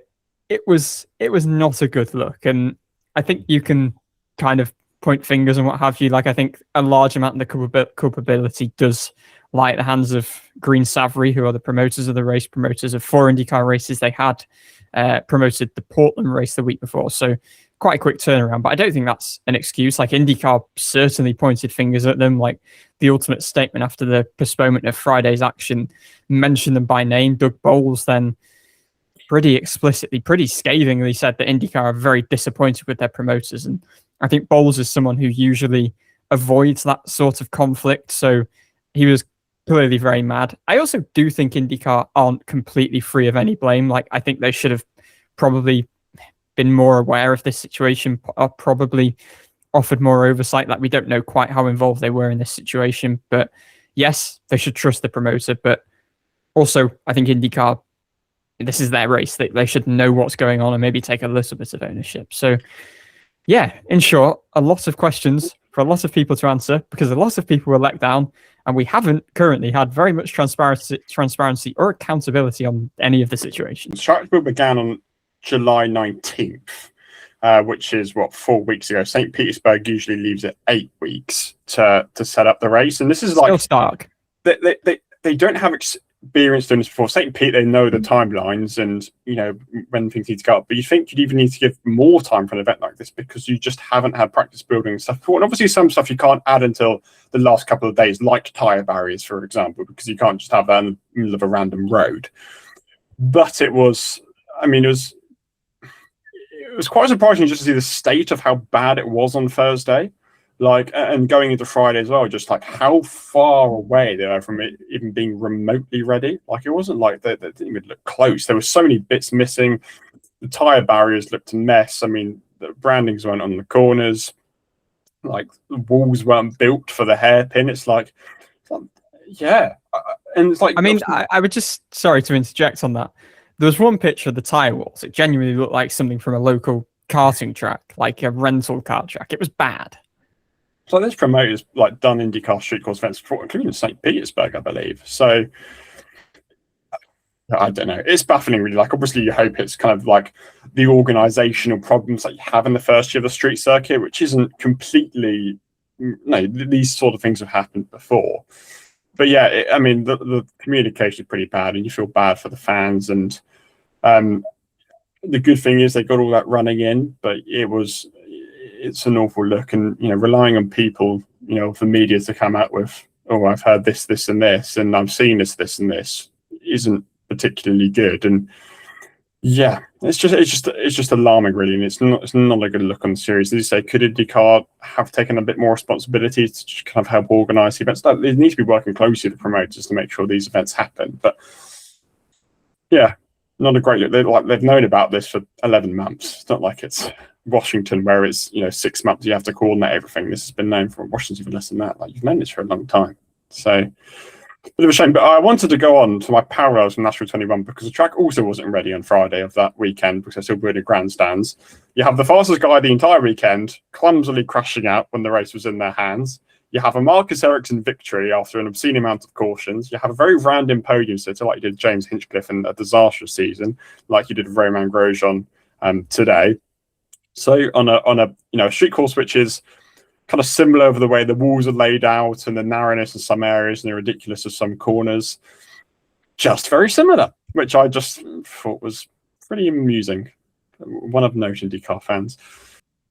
it was not a good look. And I think you can kind of point fingers and what have you. Like I think a large amount of the culpability does lie at the hands of Green Savary, who are the promoters of the race, promoters of 4 IndyCar races. They had promoted the Portland race the week before, so quite a quick turnaround. But I don't think that's an excuse. Like IndyCar certainly pointed fingers at them. Like the ultimate statement after the postponement of Friday's action mentioned them by name. Doug Bowles then pretty explicitly, pretty scathingly said that IndyCar are very disappointed with their promoters. And I think Bowles is someone who usually avoids that sort of conflict, so he was clearly very mad. I also do think IndyCar aren't completely free of any blame. Like I think they should have probably been more aware of this situation, or probably offered more oversight. Like we don't know quite how involved they were in this situation, but yes, they should trust the promoter. But also, I think IndyCar, this is their race. They should know what's going on and maybe take a little bit of ownership. So yeah, in short, a lot of questions for a lot of people to answer because a lot of people were let down, and we haven't currently had very much transparency or accountability on any of the situations. Track build began on July 19th, which is 4 weeks ago. St. Petersburg usually leaves it 8 weeks to set up the race, and this is like still stark. They don't have experience doing this before. St. Pete, they know the timelines and when things need to go up, but you think you'd even need to give more time for an event like this because you just haven't had practice building stuff before. And obviously some stuff you can't add until the last couple of days, like tire barriers, for example, because you can't just have that in the middle of a random road. But it was quite surprising just to see the state of how bad it was on Thursday. Like, and going into Friday as well, just like how far away they were from it even being remotely ready. Like, it wasn't like they didn't even look close. There were so many bits missing. The tire barriers looked a mess. I mean, the brandings weren't on the corners. Like, the walls weren't built for the hairpin. It's like yeah. And it's like, I mean, I would just, sorry to interject on that. There was one picture of the tire walls. It genuinely looked like something from a local karting track, like a rental car track. It was bad. So this promoter's like done IndyCar street course events before, including St. Petersburg, I believe. So I don't know. It's baffling, really. Like, obviously, you hope it's kind of like the organizational problems that you have in the first year of the street circuit, which isn't completely. No, these sort of things have happened before. But yeah, I mean, the communication is pretty bad, and you feel bad for the fans. And the good thing is they got all that running in, but it's an awful look, and relying on people, for media to come out with, oh, I've heard this, this, and this, and I've seen this, and this, isn't particularly good. And yeah, it's just alarming, really, and it's not a good look on the series. As you say, could IndyCar have taken a bit more responsibility to just kind of help organise events? They need to be working closely with the promoters to make sure these events happen. But yeah, not a great look. They've known about this for 11 months. It's not like it's Washington where it's 6 months you have to coordinate everything. This has been known for Washington even less than that. Like, you've known this for a long time. So bit of a shame, but I wanted to go on to my parallels from Nashville 21 because the track also wasn't ready on Friday of that weekend because they're still building grandstands. You have the fastest guy the entire weekend clumsily crashing out when the race was in their hands. You have a Marcus Ericsson victory after an obscene amount of cautions. You have a very random podium sitter like you did James Hinchcliffe in a disastrous season, like you did Romain Grosjean today. So on a street course which is kind of similar over the way the walls are laid out and the narrowness in some areas and the ridiculous of some corners, just very similar, which I just thought was pretty amusing. One of note, IndyCar fans.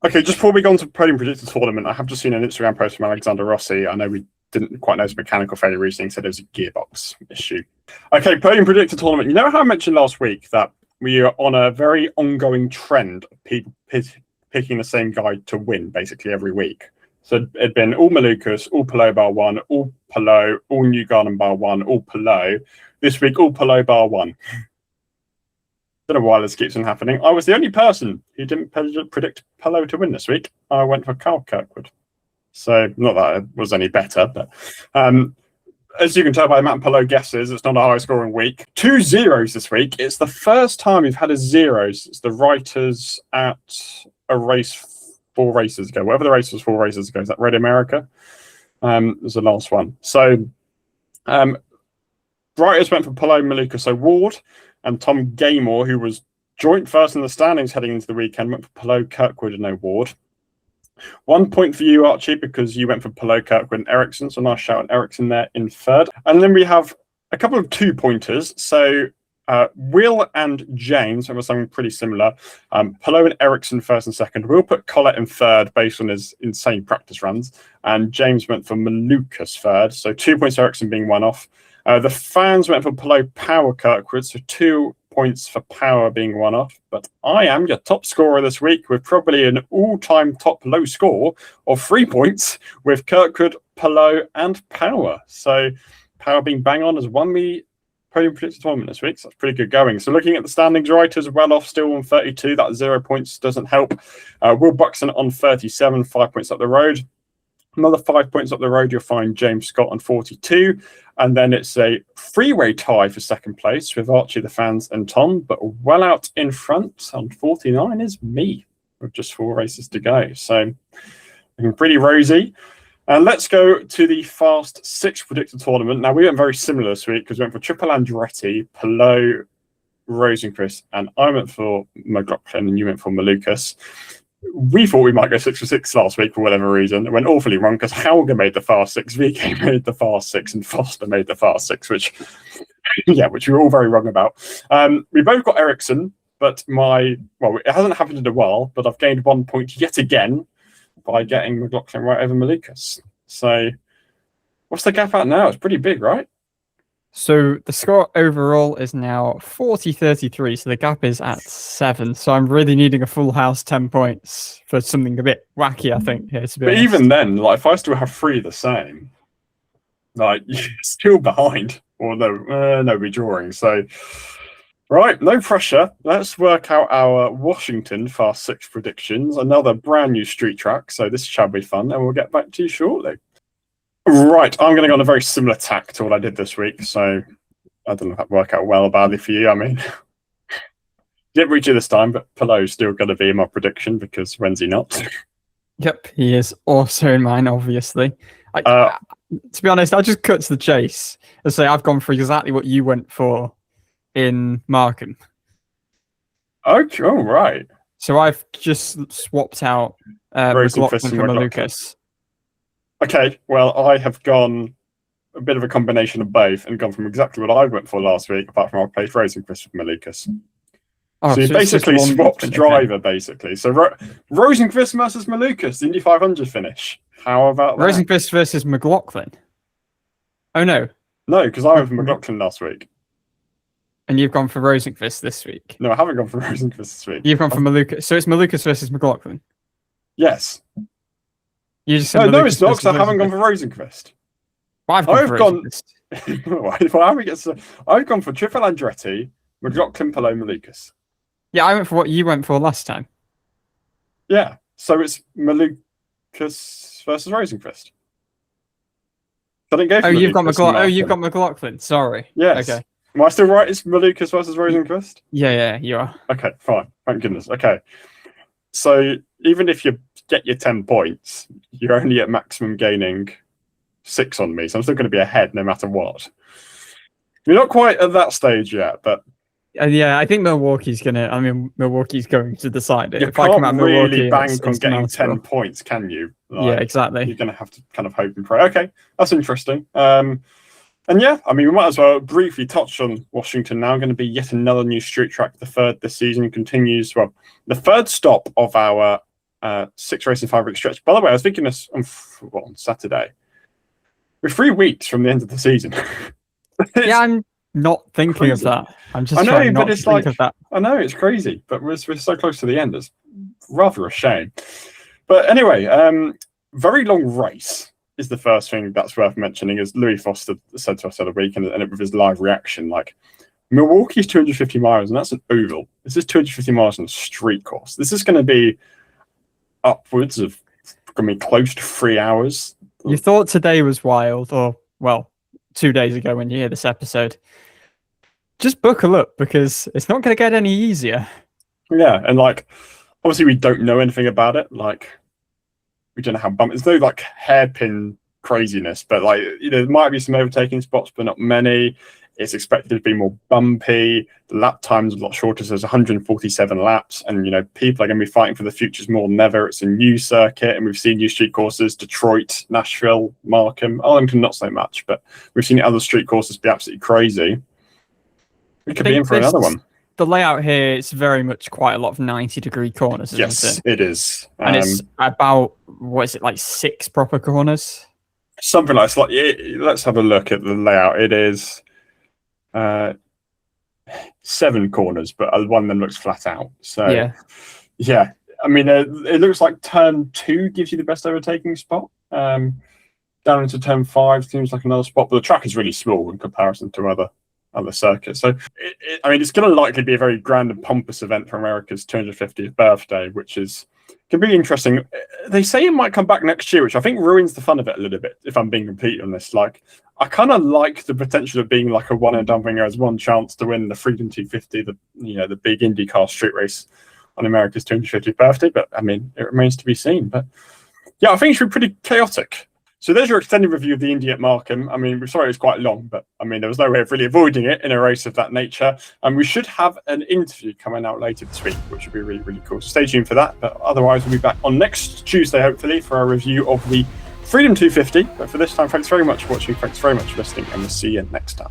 Okay, just before we go on to podium predictor tournament, I have just seen an Instagram post from Alexander Rossi. I know we didn't quite know his mechanical failure recently, said it was a gearbox issue. Okay, podium predictor tournament. You know how I mentioned last week that we are on a very ongoing trend of people picking the same guy to win basically every week? So it'd been all Malukas, all Palou bar one, all Palou, all Newgarden bar one, all Palou. This week, all Palou bar one. Don't know why this keeps on happening. I was the only person who didn't predict Palou to win this week. I went for Carl Kirkwood. So not that it was any better, but as you can tell by the amount of Palou guesses, it's not a high-scoring week. 2 zeros this week. It's the first time we've had a zero since the writers at a race 4 races ago. Whatever the race was 4 races ago. Is that Red America? Was the last one. So writers went for Palou, Malukas, Ward, and Tom Gaymore, who was joint first in the standings heading into the weekend, went for Palou, Kirkwood, and O'Ward. 1 point for you, Archie, because you went for Palou, Kirkwood, and Ericsson. So nice shout at Ericsson there in third. And then we have a couple of 2-pointers. So Will and James went for something pretty similar. Palou and Ericsson first and second. Will put Collett in third based on his insane practice runs. And James went for Malukas third. So 2 points, Ericsson being one off. The fans went for Palou, Power, Kirkwood. So 2 points for Power being one off. But I am your top scorer this week with probably an all-time top low score of 3 points with Kirkwood, Palou, and Power. So Power being bang on has won me podium predictor tournament this week, so that's pretty good going. So looking at the standings, writers well off still on 32. That 0 points doesn't help. Will Buxton on 37, 5 points up the road. Another 5 points up the road, you'll find James Scott on 42. And then it's a three-way tie for second place with Archie, the fans, and Tom. But well out in front on 49 is me with just 4 races to go. So looking pretty rosy. Let's go to the Fast 6 predictor tournament. Now, we went very similar this week because we went for Triple Andretti, Palou, Rosenqvist, and I went for McLaughlin and you went for Malukas. We thought we might go 6 for 6 last week for whatever reason. It went awfully wrong because Hauger made the Fast 6, VK made the Fast 6, and Foster made the Fast 6, which we were all very wrong about. We both got Ericsson, but it hasn't happened in a while, but I've gained 1 point yet again by getting McLaughlin right over Malukas. So what's the gap out now? It's pretty big, right? So the score overall is now 40-33, so the gap is at 7. So I'm really needing a full house 10 points for something a bit wacky, I think. Here, to be honest. Even then, like if I still have 3 the same, like you're still behind. Or no, we're drawing. So, right, no pressure. Let's work out our Washington Fast 6 predictions. Another brand new street track, so this shall be fun, and we'll get back to you shortly. Right, I'm going to go on a very similar tack to what I did this week, so I don't know if that worked out well or badly for you. I mean, didn't reach it this time, but Pelot's still going to be in my prediction because when's he not? Yep, he is also in mine, obviously. To be honest, I'll just cut to the chase and say I've gone for exactly what you went for in Markham. Okay, all right. So I've just swapped out McLaughlin for Malukas. Okay, well, I have gone a bit of a combination of both and gone from exactly what I went for last week, apart from I placed Rosenqvist with Malukas. Oh, so you basically swapped driver, basically. So Rosenqvist versus Malukas, the Indy 500 finish. How about that? Rosenqvist versus McLaughlin. Oh, no. No, because I went for McLaughlin last week. And you've gone for Rosenqvist this week? No, I haven't gone for Rosenqvist this week. You've gone for Malukas. So it's Malukas versus McLaughlin? Yes. You just said no, it's not, because I haven't gone for Rosenqvist. Well, I've gone for Triple Andretti, McLaughlin, Pelot, Malukas. Yeah, I went for what you went for last time. Yeah, so it's Malukas versus Rosenqvist. I didn't go for you've got McLaughlin. Oh, you've got McLaughlin. Sorry. Yes. Okay. Am I still right? It's Malukas versus Rosenqvist? Yeah, you are. Okay, fine. Thank goodness. Okay. So even if you get your 10 points, you're only at maximum gaining 6 on me. So I'm still going to be ahead no matter what. We're not quite at that stage yet, but yeah, I think Milwaukee's going to decide it. You can't really bank on getting 10 points, can you? Yeah, exactly. You're going to have to kind of hope and pray. Okay, that's interesting. And yeah, I mean, we might as well briefly touch on Washington now. Going to be yet another new street track, the 3rd this season, continues. Well, the 3rd stop of our 6 race and 5 week stretch. By the way, I was thinking this on Saturday. We're 3 weeks from the end of the season. Yeah, I'm not thinking crazy. Of that. I'm just trying not to think of that. I know, it's crazy, but we're so close to the end. It's rather a shame. But anyway, very long race is the first thing that's worth mentioning, as Louis Foster said to us the other week, and it with his live reaction, like, Milwaukee's 250 miles, and that's an oval. This is 250 miles on a street course. This is going to be upwards of, going to be close to 3 hours. You thought today was wild, or, well, 2 days ago when you hear this episode. Just buckle up, because it's not going to get any easier. Yeah, and, like, obviously we don't know anything about it. Like, we don't know how bumpy. There's no, like, hairpin craziness, but, like, you know, there might be some overtaking spots, but not many. It's expected to be more bumpy. The lap time's a lot shorter, so there's 147 laps, and, you know, people are going to be fighting for the futures more than ever. It's a new circuit, and we've seen new street courses, Detroit, Nashville, Markham, Arlington, not so much, but we've seen other street courses be absolutely crazy. We could be in for another one. The layout here is very much quite a lot of 90-degree corners, isn't it? Yes, it is. And it's about, what is it, like 6 proper corners? Something like that. Let's have a look at the layout. It is 7 corners, but one of them looks flat out. So, yeah. I mean, it looks like turn 2 gives you the best overtaking spot. Down into turn 5 seems like another spot, but the track is really small in comparison to other circuits. So, I mean, it's going to likely be a very grand and pompous event for America's 250th birthday, which can be interesting. They say it might come back next year, which I think ruins the fun of it a little bit, if I'm being completely honest. Like, I kind of like the potential of being like a one and done thing. There's one chance to win the Freedom 250, the big IndyCar street race on America's 250th birthday. But I mean, it remains to be seen. But yeah, I think it should be pretty chaotic. So there's your extended review of the Indy at Markham. I mean, we're sorry it was quite long, but I mean, there was no way of really avoiding it in a race of that nature. And we should have an interview coming out later this week, which would be really, really cool. So stay tuned for that. But otherwise, we'll be back on next Tuesday, hopefully, for our review of the Freedom 250. But for this time, thanks very much for watching. Thanks very much for listening, and we'll see you next time.